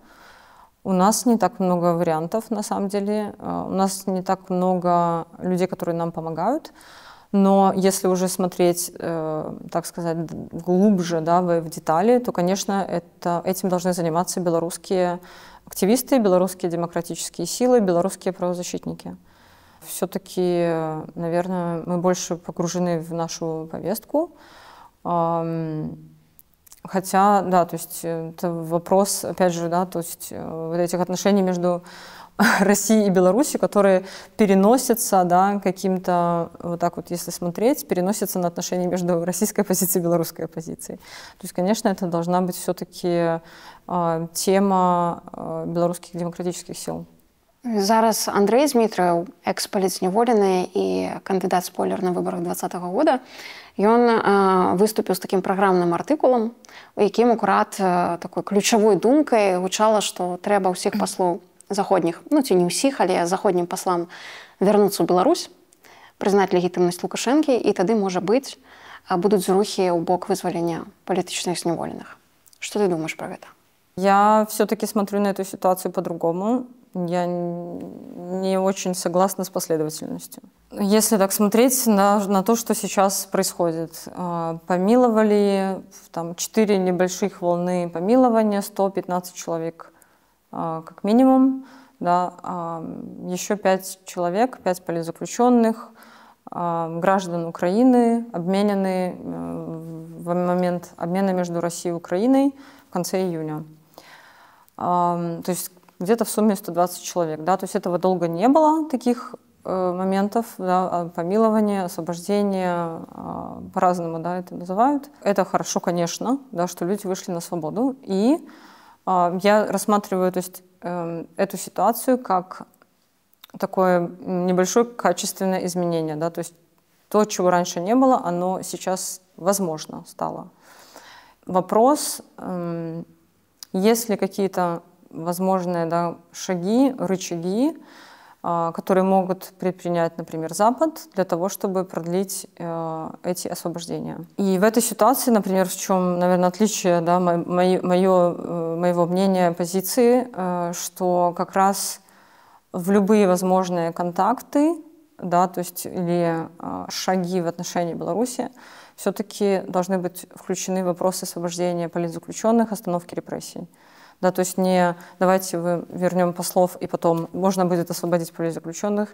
У нас не так много вариантов, на самом деле. У нас не так много людей, которые нам помогают. Но если уже смотреть, так сказать, глубже, да, в детали, то, конечно, этим должны заниматься белорусские активисты, белорусские демократические силы, белорусские правозащитники. Все-таки, наверное, мы больше погружены в нашу повестку. Хотя, да, то есть это вопрос, опять же, да, то есть вот этих отношений между России и Беларуси, которые переносятся, да, каким-то, вот так вот, если смотреть, переносятся на отношения между российской оппозицией и белорусской оппозицией. То есть, конечно, это должна быть все-таки тема белорусских демократических сил. Зараз Андрей Змітраў, экс-паліцняволены і кандыдат спойлер на выборах 2020 года, ён выступіў з такім праграмным артыкулам, у якім акурат такой ключавой думкай гучала, што трэба ўсіх паслоў заходніх, ну ці не ўсіх, але заходнім паслам вярнуцца ў Беларусь, прызнаць легітымнасць Лукашэнкі, і тады, можа быць, будуць зрухі ў бок вызвалення палітычных зняволеных. Что ты думаешь про это? Я все-таки смотрю на эту ситуацию по-другому. Я не очень согласна с последовательностью. Если так смотреть на то, что сейчас происходит, помиловали там 4 небольших волны помилования, 115 человек как минимум, да, еще 5 человек, 5 политзаключенных, граждан Украины, обменены в момент обмена между Россией и Украиной в конце июня. То есть где-то в сумме 120 человек. Да? То есть этого долго не было, таких моментов, да, помилования, освобождения, по-разному, да, это называют. Это хорошо, конечно, да, что люди вышли на свободу. И я рассматриваю, то есть, эту ситуацию как такое небольшое качественное изменение. Да? То есть то, чего раньше не было, оно сейчас возможно стало. Вопрос, есть ли какие-то возможные, да, шаги, рычаги, которые могут предпринять, например, Запад для того, чтобы продлить эти освобождения. И в этой ситуации, например, в чем, наверное, отличие, да, моего мнения, позиции, что как раз в любые возможные контакты, да, то есть или шаги в отношении Беларуси, все-таки должны быть включены вопросы освобождения политзаключенных, остановки репрессий. Да, то есть не давайте вернем послов и потом можно будет освободить политзаключенных.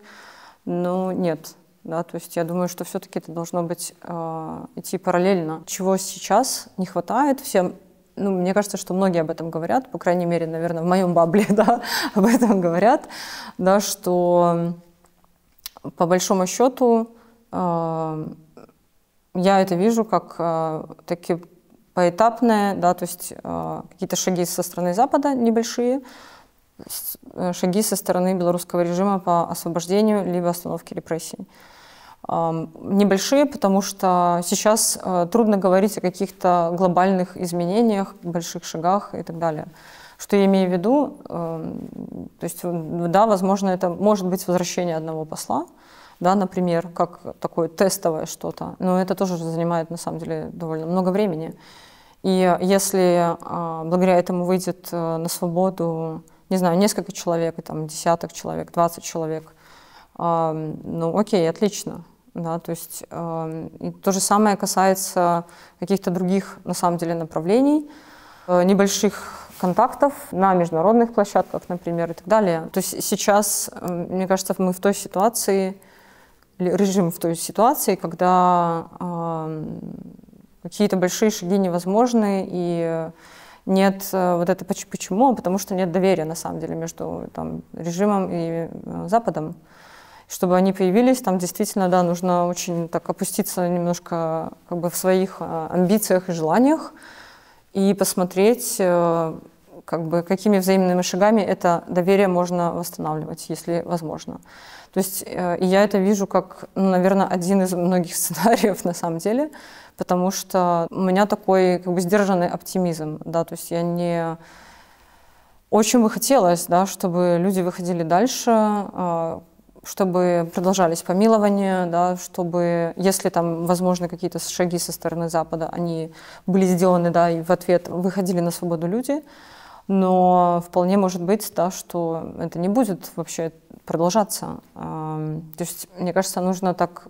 Ну, нет. Да, то есть я думаю, что все-таки это должно быть идти параллельно. Чего сейчас не хватает всем, ну, мне кажется, что многие об этом говорят, по крайней мере, наверное, в моем бабле, да, об этом говорят, да, что по большому счету я это вижу как такие поэтапные, да, то есть какие-то шаги со стороны Запада небольшие, шаги со стороны белорусского режима по освобождению либо остановке репрессий. Небольшие, потому что сейчас трудно говорить о каких-то глобальных изменениях, больших шагах и так далее. Что я имею в виду? То есть, да, возможно, это может быть возвращение одного посла, да, например, как такое тестовое что-то, но это тоже занимает, на самом деле, довольно много времени. И если благодаря этому выйдет на свободу, не знаю, несколько человек, там, десяток человек, 20 человек, ну окей, отлично. Да, то есть и то же самое касается каких-то других, на самом деле, направлений, небольших контактов на международных площадках, например, и так далее. То есть сейчас, мне кажется, мы в той ситуации, режим в той ситуации, когда какие-то большие шаги невозможны, и нет вот это почему, потому что нет доверия, на самом деле, между там, режимом и Западом. Чтобы они появились, там действительно, да, нужно очень так опуститься немножко как бы в своих амбициях и желаниях и посмотреть, как бы, какими взаимными шагами это доверие можно восстанавливать, если возможно. То есть я это вижу как, ну, наверное, один из многих сценариев на самом деле, потому что у меня такой как бы сдержанный оптимизм, да, то есть я не... Очень бы хотелось, да, чтобы люди выходили дальше, чтобы продолжались помилования, да, чтобы, если там возможны какие-то шаги со стороны Запада, они были сделаны, да, и в ответ выходили на свободу люди, но вполне может быть, да, что это не будет вообще продолжаться. То есть, мне кажется, нужно так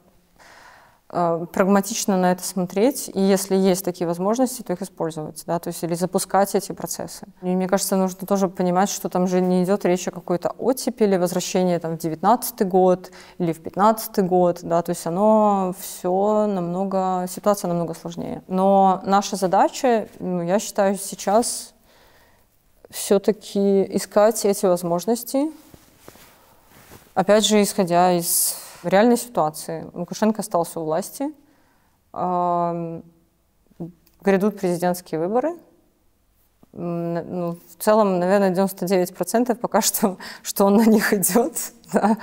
прагматично на это смотреть, и если есть такие возможности, то их использовать, да, то есть или запускать эти процессы. И мне кажется, нужно тоже понимать, что там же не идет речь о какой-то оттепели, возвращении там в 19-й год или в 15-й год, да, то есть оно все намного, ситуация намного сложнее. Но наша задача, я считаю, сейчас все-таки искать эти возможности, опять же, исходя из реальной ситуации. Лукашенко остался у власти, грядут президентские выборы. В целом, наверное, 99% пока что он на них идет, да?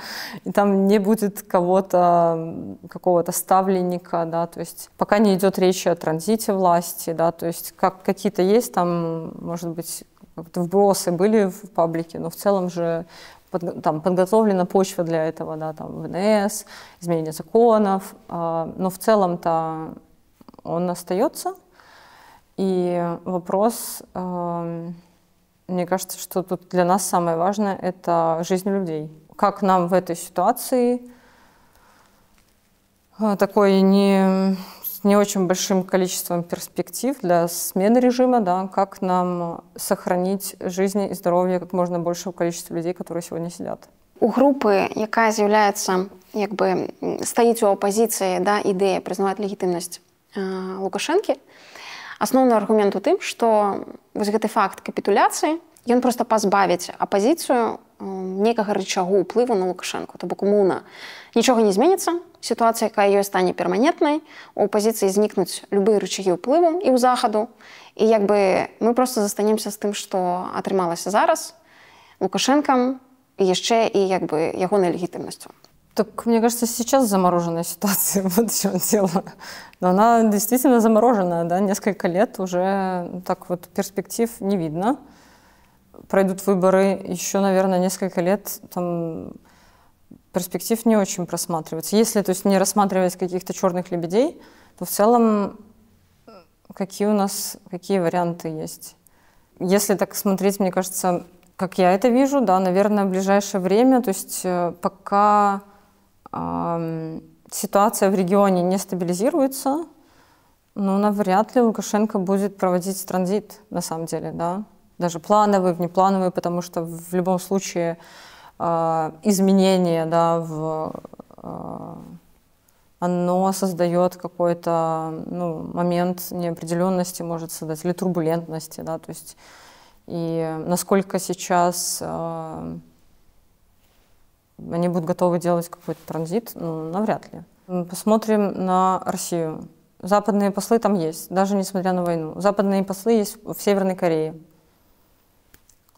И там не будет какого-то ставленника, да? То есть пока не идет речь о транзите власти, да? То есть какие-то есть там, может быть, вбросы были в паблике, но в целом же там подготовлена почва для этого, да, там ВНС, изменение законов, но в целом-то он остается. И вопрос, мне кажется, что тут для нас самое важное — это жизнь людей. Как нам в этой ситуации, такой не очень большим количеством перспектив для смены режима, да, как нам сохранить жизни и здоровье как можно большего количества людей, которые сегодня сидят. У групи, яка з'являється, стоїть у опозиції, да, ідея признавати легітимність Лукашенки, основны аргумент у тым, што вось гэты факт капітуляцыі, ён проста пазбавіць апазіцыю некага рычагу ўплыву на Лукашенко. То бок умоўна нічога не зменіцца, сітуацыя, якая ёй стане перманентнай, у апазіцыі знікнуць любыя рычагі ўплыву і ў захаду, і мы проста застанемся з тым, што атрымалася зараз Лукашенкам і яшчэ і ягонай легітымнасцю. Так, мне кажется, сейчас замороженная ситуация, вот в чем дело. Но она действительно замороженная, да, несколько лет уже так вот перспектив не видно. Пройдут выборы, еще, наверное, несколько лет там перспектив не очень просматривается. Если, то есть, не рассматривать каких-то черных лебедей, то в целом какие варианты есть. Если так смотреть, мне кажется, как я это вижу, да, наверное, в ближайшее время, то есть пока ситуация в регионе не стабилизируется, но навряд ли Лукашенко будет проводить транзит, на самом деле, да. Даже плановый, внеплановый, потому что в любом случае изменение, да, оно создает какой-то момент неопределенности, может создать, или турбулентности, да, то есть и насколько сейчас они будут готовы делать какой-то транзит, навряд ли. Посмотрим на Россию. Западные послы там есть, даже несмотря на войну. Западные послы есть в Северной Корее.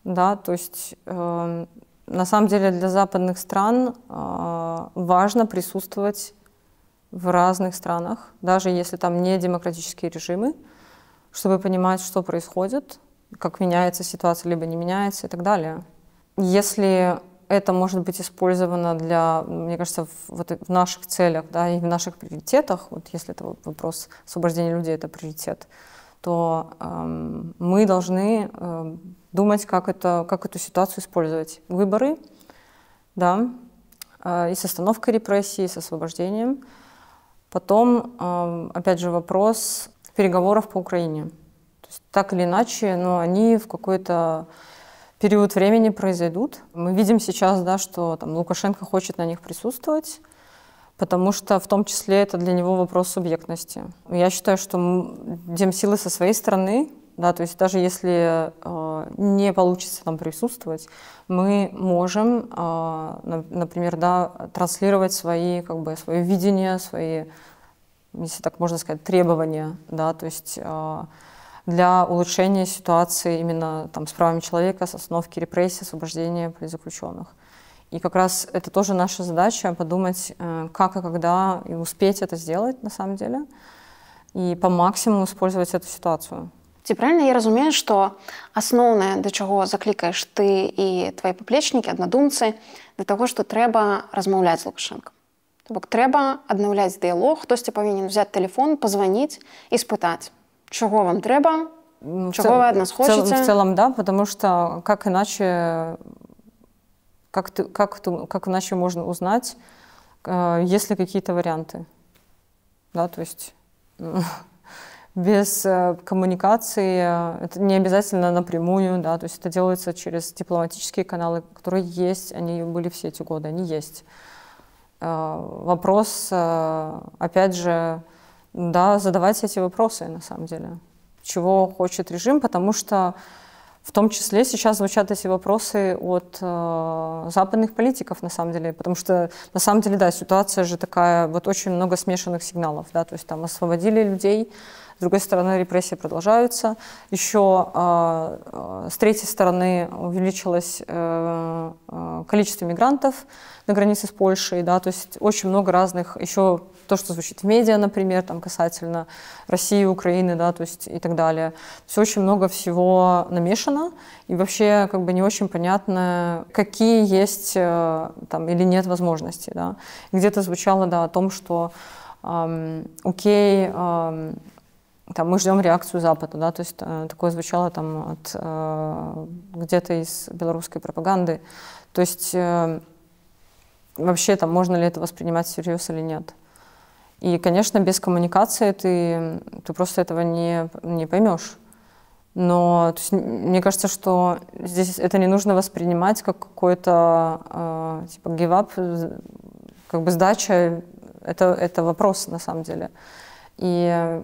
Да, то есть на самом деле для западных стран важно присутствовать в разных странах, даже если там не демократические режимы, чтобы понимать, что происходит, как меняется ситуация, либо не меняется и так далее. Если это может быть использовано для, мне кажется, в наших целях, да, и в наших приоритетах, вот если это вопрос освобождения людей, это приоритет, то мы должны думать, как эту ситуацию использовать. Выборы, да, и с остановкой репрессий, и с освобождением. Потом, опять же, вопрос переговоров по Украине. То есть, так или иначе, но они в какой-то период времени произойдут. Мы видим сейчас, да, что там Лукашенко хочет на них присутствовать, потому что в том числе это для него вопрос субъектности. Я считаю, что Демсилы со своей стороны, да, то есть даже если не получится там присутствовать, мы можем, например, да, транслировать свое видение, свои, если так можно сказать, требования, да, то есть для улучшения ситуации именно там с правами человека, с остановки репрессий, освобождения политзаключенных. И как раз это тоже наша задача — подумать, как и когда и успеть это сделать на самом деле, и по максимуму использовать эту ситуацию. Ці правильно я разумею, што асноўнае, да чаго заклікаеш ты і твои паплечнікі, аднадумцы, да таго, што трэба размаўляць з Лукашенком. То бок трэба аднаўляць дыялог, хтосьці павінен взять телефон, позвонить и спытаць, чего вам трэба, чего вы от нас хотите. В целом, да, потому что как иначе можно узнать, есть ли какие-то варианты? да, то есть без коммуникации, это не обязательно напрямую, да, то есть это делается через дипломатические каналы, которые есть, они были все эти годы, они есть. Вопрос, опять же, да, задавать эти вопросы на самом деле. Чего хочет режим, потому что в том числе сейчас звучат эти вопросы от западных политиков, на самом деле, потому что, на самом деле, да, ситуация же такая, вот очень много смешанных сигналов, да, то есть там освободили людей, с другой стороны, репрессии продолжаются, еще с третьей стороны увеличилось количество мигрантов на границе с Польшей, да, то есть очень много разных, еще то, что звучит в медиа, например, там, касательно России, Украины, да, то есть и так далее. То есть очень много всего намешано, и вообще как бы не очень понятно, какие есть там или нет возможности, да. Где-то звучало, да, о том, что окей, там, мы ждем реакцию Запада, да, то есть такое звучало там от где-то из белорусской пропаганды. То есть вообще там можно ли это воспринимать всерьез или нет. И, конечно, без коммуникации ты просто этого не поймешь. Но то есть, мне кажется, что здесь это не нужно воспринимать как какой-то типа give up, как бы сдача. Это вопрос на самом деле. И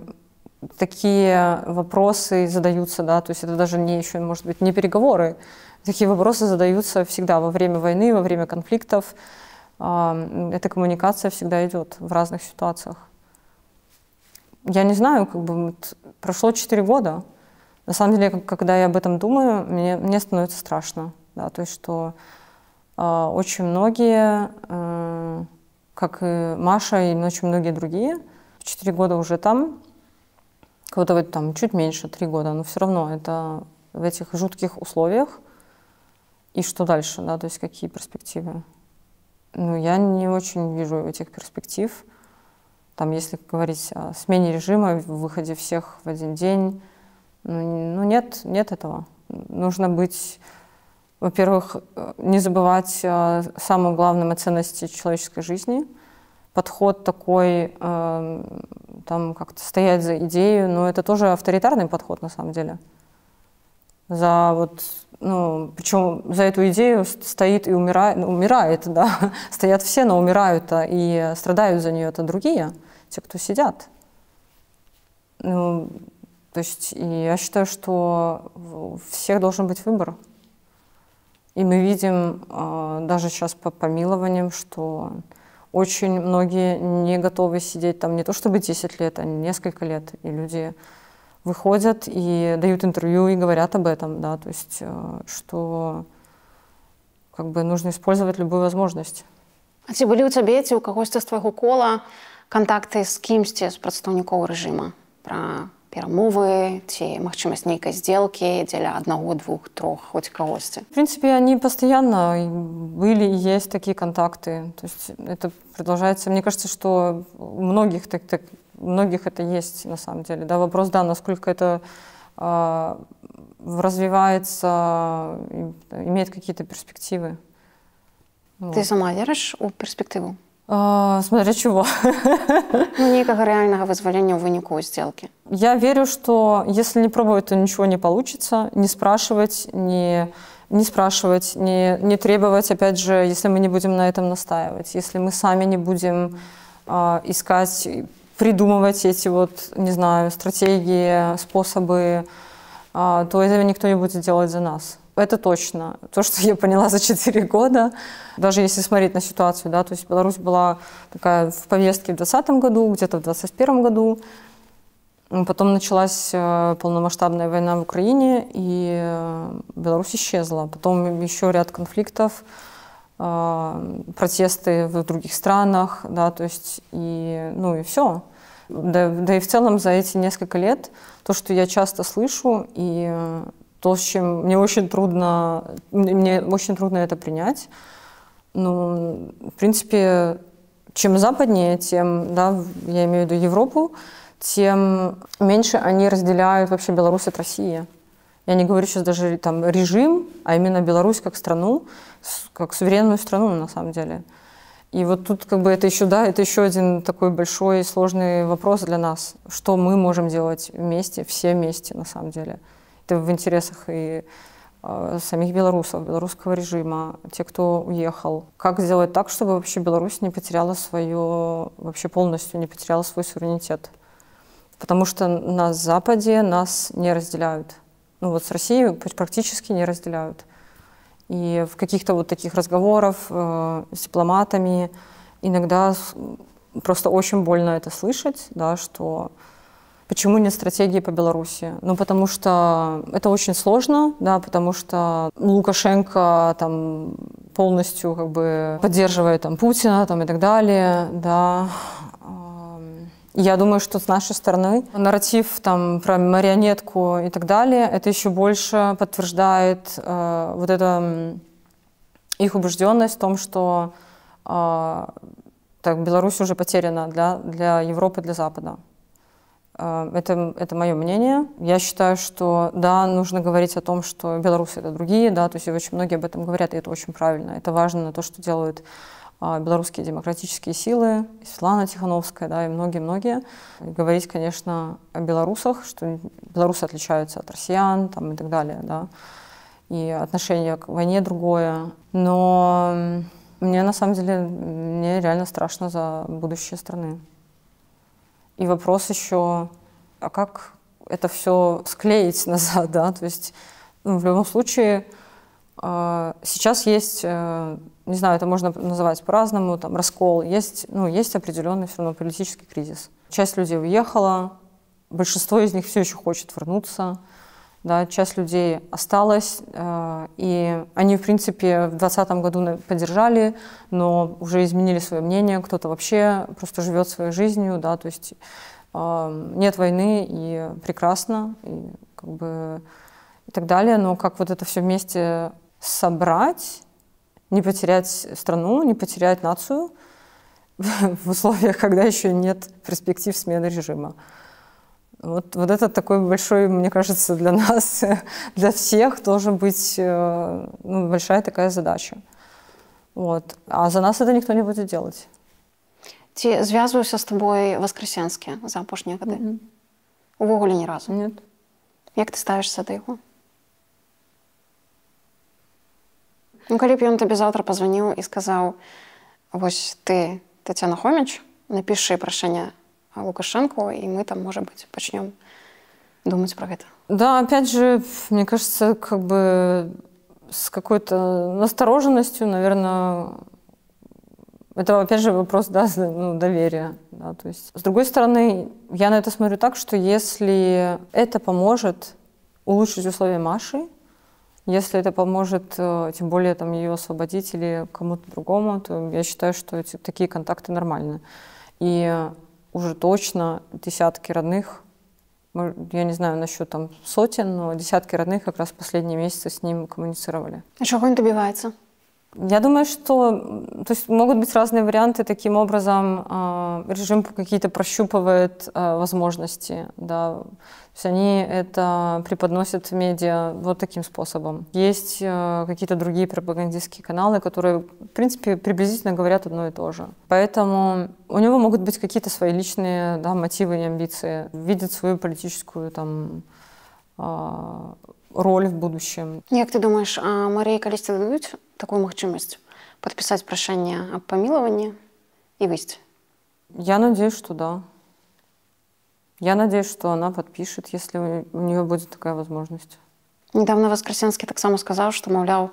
такие вопросы задаются, да, то есть это даже не еще, может быть, не переговоры. Такие вопросы задаются всегда во время войны, во время конфликтов. Эта коммуникация всегда идет в разных ситуациях. Я не знаю, как бы прошло 4 года. На самом деле, когда я об этом думаю, мне становится страшно, да, то есть что очень многие, как и Маша и очень многие другие, 4 года уже там, кого-то там чуть меньше, 3 года, но все равно это в этих жутких условиях. И что дальше, да, то есть какие перспективы? Ну, я не очень вижу этих перспектив. Там, если говорить о смене режима, выходе всех в один день, ну нет этого. Нужно быть, во-первых, не забывать о самом главном о ценности человеческой жизни. Подход такой, там как-то стоять за идею, но это тоже авторитарный подход на самом деле. За вот, ну, причем за эту идею стоит и умирает, да, стоят все, но умирают и страдают за нее это другие, те, кто сидят. Ну, то есть я считаю, что у всех должен быть выбор. И мы видим даже сейчас по помилованиям, что очень многие не готовы сидеть там не то чтобы 10 лет, а несколько лет. И люди выходят и дают интервью и говорят об этом, да, то есть что как бы нужно использовать любую возможность. А ці былі ў цябе ці ў кагосьці з твайго кола кантакты з кімсьці з прадстаўнікоў рэжыма пра перамовы ці магчымасць нейкай сделкі дзеля 1, 2, 3, хоть кагосьці? В принципе, они постоянно были и есть такие контакты. То есть это продолжается. Мне кажется, что у многих это есть на самом деле. Да, вопрос, да, насколько это развивается, имеет какие-то перспективы. Ты сама веришь у перспективу? Смотря чего. Ну, некого реального вызволения в вынику сделки. Я верю, что если не пробовать, то ничего не получится. Не спрашивать, не требовать, опять же, если мы не будем на этом настаивать. Если мы сами не будем искать, придумывать эти вот, не знаю, стратегии, способы, то этого никто не будет делать за нас. Это точно. То, что я поняла за 4 года, даже если смотреть на ситуацию, да, то есть Беларусь была такая в повестке в 2020 году, где-то в 2021 году. Потом началась полномасштабная война в Украине, и Беларусь исчезла. Потом еще ряд конфликтов, протесты в других странах, да, то есть и все. Да и в целом за эти несколько лет то, что я часто слышу, и то, с чем мне очень трудно это принять. Ну, в принципе, чем западнее, тем, да, я имею в виду Европу, тем меньше они разделяют вообще Беларусь от России. Я не говорю сейчас даже там режим, а именно Беларусь как страну, как суверенную страну на самом деле. И вот тут как бы это еще, да, это еще один такой большой сложный вопрос для нас. Что мы можем делать вместе, все вместе на самом деле. Это в интересах и самих белорусов, белорусского режима, те, кто уехал. Как сделать так, чтобы вообще Беларусь не потеряла свое, вообще полностью не потеряла свой суверенитет? Потому что на Западе нас не разделяют. Ну вот с Россией практически не разделяют. И в каких-то вот таких разговорах с дипломатами иногда просто очень больно это слышать, да, что почему нет стратегии по Беларуси? Ну, потому что это очень сложно, да, потому что Лукашенко там полностью как бы поддерживает там Путина там, и так далее, да. Я думаю, что с нашей стороны нарратив там, про марионетку и так далее, это еще больше подтверждает вот это их убежденность в том, что так, Беларусь уже потеряна для Европы, для Запада. Это мое мнение. Я считаю, что да, нужно говорить о том, что белорусы — это другие, да, то есть очень многие об этом говорят, и это очень правильно. Это важно, то, что делают белорусские демократические силы, Светлана Тихановская, да, и многие-многие. Говорить, конечно, о белорусах, что белорусы отличаются от россиян там, и так далее, да, и отношение к войне другое. Но мне, на самом деле, мне реально страшно за будущее страны. И вопрос еще, а как это все склеить назад, да, то есть в любом случае сейчас есть, не знаю, это можно называть по-разному, там, раскол, есть определенный все равно политический кризис. Часть людей уехала, большинство из них все еще хочет вернуться, да, часть людей осталась, и они, в принципе, в 2020 году поддержали, но уже изменили свое мнение, кто-то вообще просто живет своей жизнью, да, то есть нет войны, и прекрасно, и как бы и так далее, но как вот это все вместе собрать, не потерять страну, не потерять нацию в условиях, когда еще нет перспектив смены режима. Вот это такой большой, мне кажется, для нас, для всех должен быть большая такая задача. Вот. А за нас это никто не будет делать. Ці зв'язуюся з тобою Воскресенське за апошнія годы? Увогуле ні разу? Нет. Як ти ставишся до яго? Ну, калі б ён табе заўтра пазваніў і сказаў: вось ты, Тацяна Хоміч, напішы прашэнне Лукашенко, и мы там, может быть, начнем думать про это. Да, опять же, мне кажется, как бы с какой-то настороженностью, наверное, это, опять же, вопрос, да, доверия. Да, то есть, с другой стороны, я на это смотрю так, что если это поможет улучшить условия Маши, если это поможет, тем более, там, ее освободить или кому-то другому, то я считаю, что такие контакты нормальны. И уже точно десятки родных, я не знаю насчет там сотен, но десятки родных как раз в последние месяцы с ним коммуницировали. А чего он добивается? Я думаю, что то есть могут быть разные варианты. Таким образом, режим какие-то прощупывает возможности. Да. То есть они это преподносят в медиа вот таким способом. Есть какие-то другие пропагандистские каналы, которые, в принципе, приблизительно говорят одно и то же. Поэтому у него могут быть какие-то свои личные, да, мотивы и амбиции. Видит свою политическую там, роль в будущем. Як ты думаешь, а Марии калісьці дадуць такую магчымасць подписать прошение о помиловании и выйти? Я надеюсь, что да. Я надеюсь, что она подпишет, если у нее будет такая возможность. Недавно Воскресенский так само сказал, что, маўляў,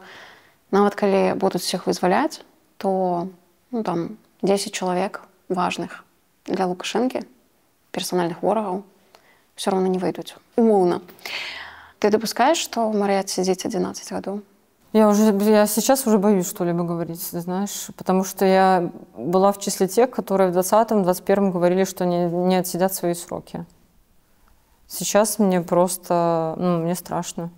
нават калі будут всех вызваляць, то там 10 человек важных для Лукашенко, персональных ворогов, все равно не выйдут. Умоўна. Ты допускаешь, что Мария отсидит 11 годов? Я сейчас уже боюсь что-либо говорить, знаешь, потому что я была в числе тех, которые в 2020-2021 говорили, что не отсидят свои сроки. Сейчас мне просто, мне страшно.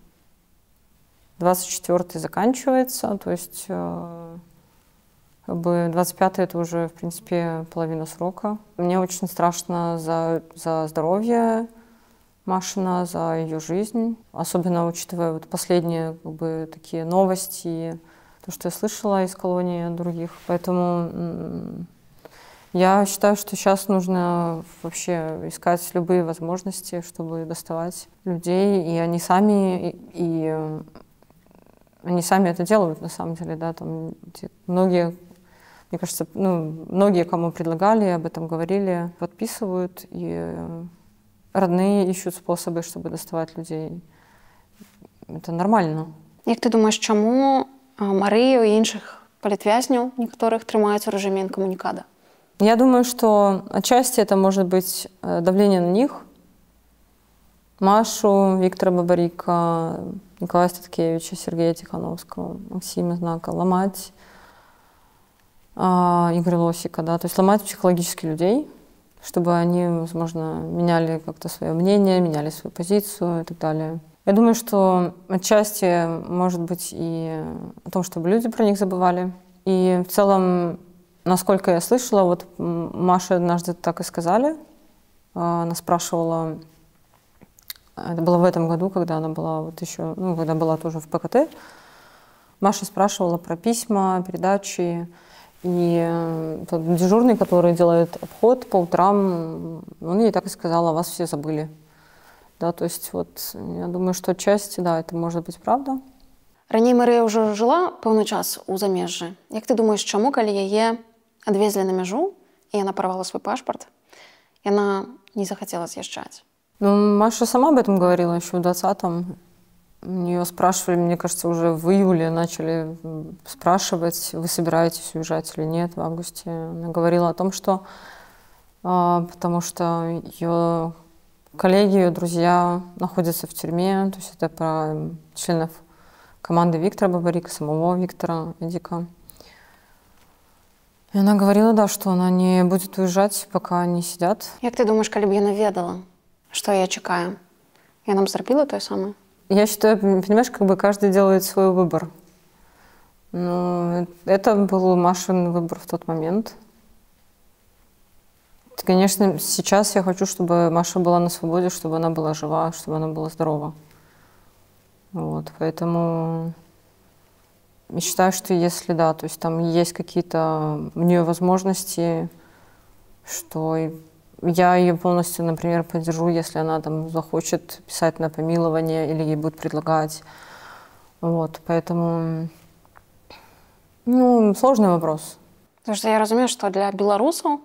24-й заканчивается, то есть как бы 25-й это уже, в принципе, половина срока. Мне очень страшно за здоровье Машина, за ее жизнь, особенно учитывая вот последние как бы, такие новости, то, что я слышала из колонии от других. Поэтому я считаю, что сейчас нужно вообще искать любые возможности, чтобы доставать людей, и они сами это делают на самом деле, да, там многие, мне кажется, многие, кому предлагали, об этом говорили, подписывают, и родные ищут способы, чтобы доставать людей. Это нормально. Як ти думаєш, чому Марію і інших політв'язнів некоторых трымаюць у рэжыме інкамунікада? Я думаю, что отчасти это может быть давление на них. Машу, Виктора Бабарика, Николая Статкевича, Сергея Тихановского, Максима Знака. Ломать Игоря Лосика, да, то есть ломать психологически людей, чтобы они, возможно, меняли как-то свое мнение, меняли свою позицию и так далее. Я думаю, что отчасти может быть и о том, чтобы люди про них забывали. И в целом, насколько я слышала, вот Маше однажды так и сказали. Она спрашивала, это было в этом году, когда она была вот еще, когда была тоже в ПКТ. Маша спрашивала про письма, передачи. И тот дежурный, который делает обход по утрам, он ей так и сказал: «А вас все забыли». Да, то есть вот я думаю, что отчасти, да, это может быть правда. Раней Марыя ўжо жыла пэўны час у замежжы. Як ты думаеш, чаму, калі яе адвезлі на мяжу, і яна парвала свой пашпарт, яна не захацела з'язджаць? Ну, Маша сама об этом говорила еще в 20-м. Ее спрашивали, мне кажется, уже в июле начали спрашивать, вы собираетесь уезжать или нет в августе. Она говорила о том, что потому что ее коллеги, ее друзья находятся в тюрьме, то есть это про членов команды Виктора Бабарика, самого Виктора Эдика. И она говорила, да, что она не будет уезжать, пока они сидят. Як ты думаешь, калі б яна ведала, что я чекаю, яна б зрабіла тое самае? Я считаю, понимаешь, как бы каждый делает свой выбор. Но это был Машин выбор в тот момент. Конечно, сейчас я хочу, чтобы Маша была на свободе, чтобы она была жива, чтобы она была здорова. Вот, поэтому я считаю, что если, да, то есть там есть какие-то у нее возможности, что я ее полностью, например, поддержу, если она там захочет писать на помилование или ей будут предлагать. Вот, поэтому, сложный вопрос. Потому что я разумею, что для беларусаў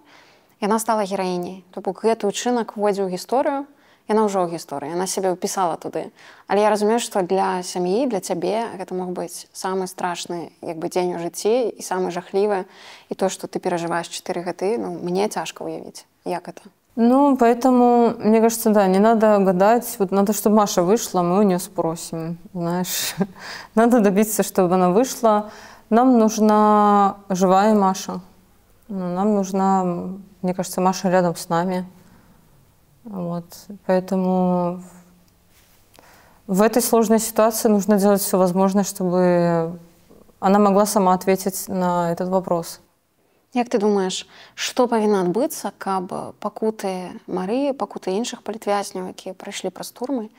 яна стала гераіняй. То бок гэты ўчынак уводзіў у гісторыю, яна ўжо ў гісторыі, яна сябе ўпісала туды. Але я разумею, што для сям'і, для цябе гэта мог быць самы страшны дзень у жыцці і самы жахлівы. І то, што ты перажываеш 4 гады, мне цяжка уявіць. Як это? Поэтому, мне кажется, да, не надо гадать. Вот надо, чтобы Маша вышла, мы у нее спросим, знаешь. Надо добиться, чтобы она вышла. Нам нужна живая Маша. Нам нужна, мне кажется, Маша рядом с нами. Вот. Поэтому в этой сложной ситуации нужно делать все возможное, чтобы она могла сама ответить на этот вопрос. Як ты думаешь, што павінна адбыцца, каб пакуты Марыі, пакуты іншых палітвязняў, якія прайшлі праз турмы,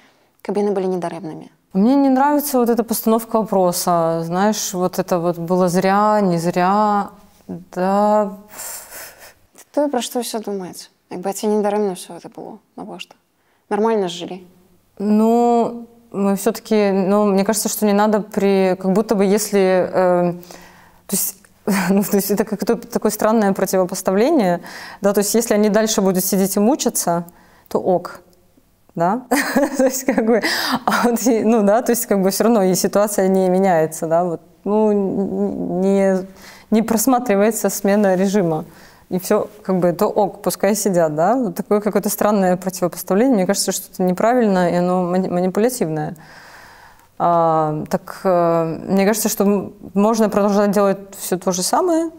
каб яны былі недарэбнымі? Мне не нравится вот эта постановка вопроса. Знаешь, вот это вот было зря, не зря. Да. Ты про что все думаете? Ці недарэмна все это было? Навошта? Нормально жили? Мы все-таки, мне кажется, что не надо как будто бы если... то есть это как-то такое странное противопоставление. Да, то есть если они дальше будут сидеть и мучиться, то ок. Да? То есть то есть все равно и ситуация не меняется, да, вот, не просматривается смена режима. И все, то ок, пускай сидят, да? Вот такое какое-то странное противопоставление. Мне кажется, что это неправильно, и оно манипулятивное. Мне кажется, что можно продолжать делать все то же самое,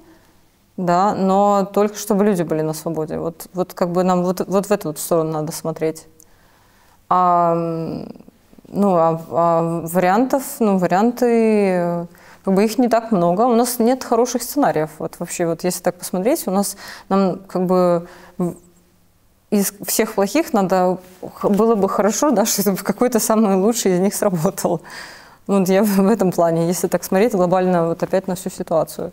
да, но только чтобы люди были на свободе. Вот нам вот в эту сторону надо смотреть. Варианты, их не так много. У нас нет хороших сценариев. Вот вообще, вот если так посмотреть, нам из всех плохих было бы хорошо, да, чтобы какой-то самый лучший из них сработал. Вот я в этом плане, если так смотреть глобально вот опять на всю ситуацию.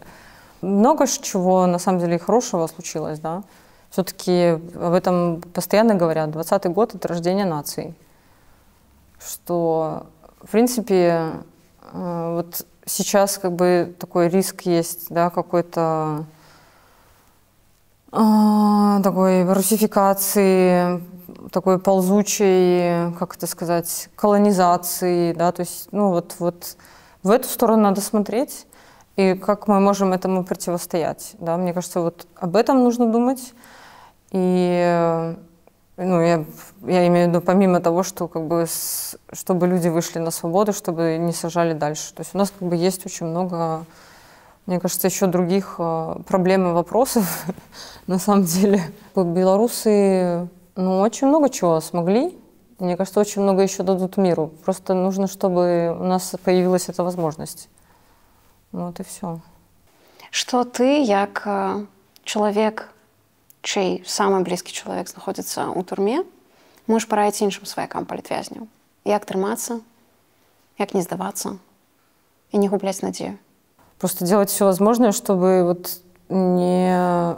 Много чего на самом деле и хорошего случилось, да. Все-таки об этом постоянно говорят. 20-й год — это рождение нации. Что, в принципе, вот сейчас как бы такой риск есть, да, какой-то такой русификации, такой ползучей, как это сказать, колонизации, да, то есть, ну вот в эту сторону надо смотреть, и как мы можем этому противостоять, да, мне кажется, вот об этом нужно думать, и, ну, я имею в виду помимо того, что как бы, чтобы люди вышли на свободу, чтобы не сажали дальше, то есть у нас как бы есть очень много, мне кажется, еще других проблем и вопросов, на самом деле. Белорусы, ну, очень много чего смогли. Мне кажется, очень много еще дадут миру. Просто нужно, чтобы у нас появилась эта возможность. Вот и все. Что ты, як чоловік, чий самий близький чоловік знаходиться у турмі, можеш порадити іншим своякам політв'язнів? Як триматися, як не здаватися і не губляти надію? Просто делать все возможное, чтобы вот не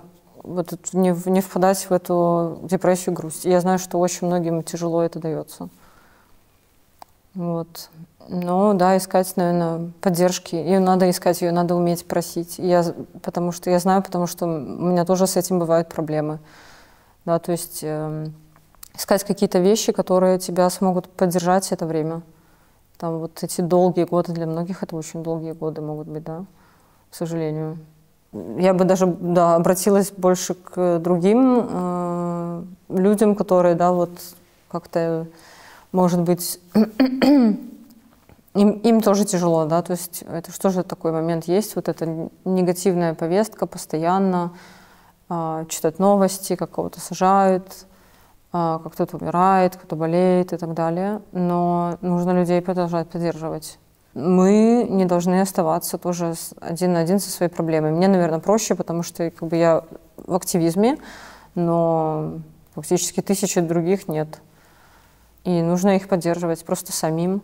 впадать в эту депрессию, грусть. Я знаю, что очень многим тяжело это дается. Вот. Но да, искать, наверное, поддержки. Ее надо искать, ее надо уметь просить. Потому что у меня тоже с этим бывают проблемы. Да, то есть искать какие-то вещи, которые тебя смогут поддержать это время. Там вот эти долгие годы, для многих это очень долгие годы могут быть, да, к сожалению. Я бы даже, да, обратилась больше к другим людям, которые, да, вот как-то, может быть, им тоже тяжело, да, то есть это что же такой момент есть, вот эта негативная повестка постоянно, читать новости, как кого-то сажают, как кто-то умирает, кто-то болеет и так далее, но нужно людей продолжать поддерживать. Мы не должны оставаться тоже один на один со своей проблемой. Мне, наверное, проще, потому что как бы я в активизме, но фактически тысячи других нет. И нужно их поддерживать просто самим,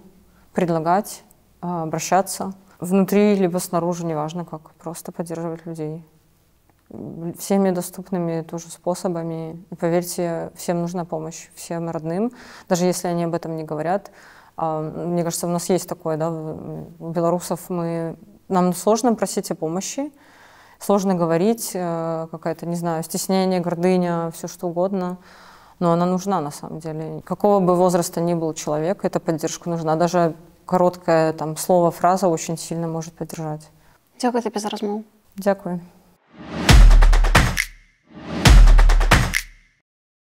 предлагать, обращаться. Внутри либо снаружи, неважно как, просто поддерживать людей. Всеми доступными тоже способами. И поверьте, всем нужна помощь, всем родным, даже если они об этом не говорят. Мне кажется, у нас есть такое, да, у белорусов нам сложно просить о помощи, сложно говорить, какая-то, не знаю, стеснение, гордыня, все что угодно, но она нужна на самом деле. Какого бы возраста ни был человек, эта поддержка нужна. Даже короткое там слово, фраза очень сильно может поддержать. Дякую тобі за розмову. Дякую.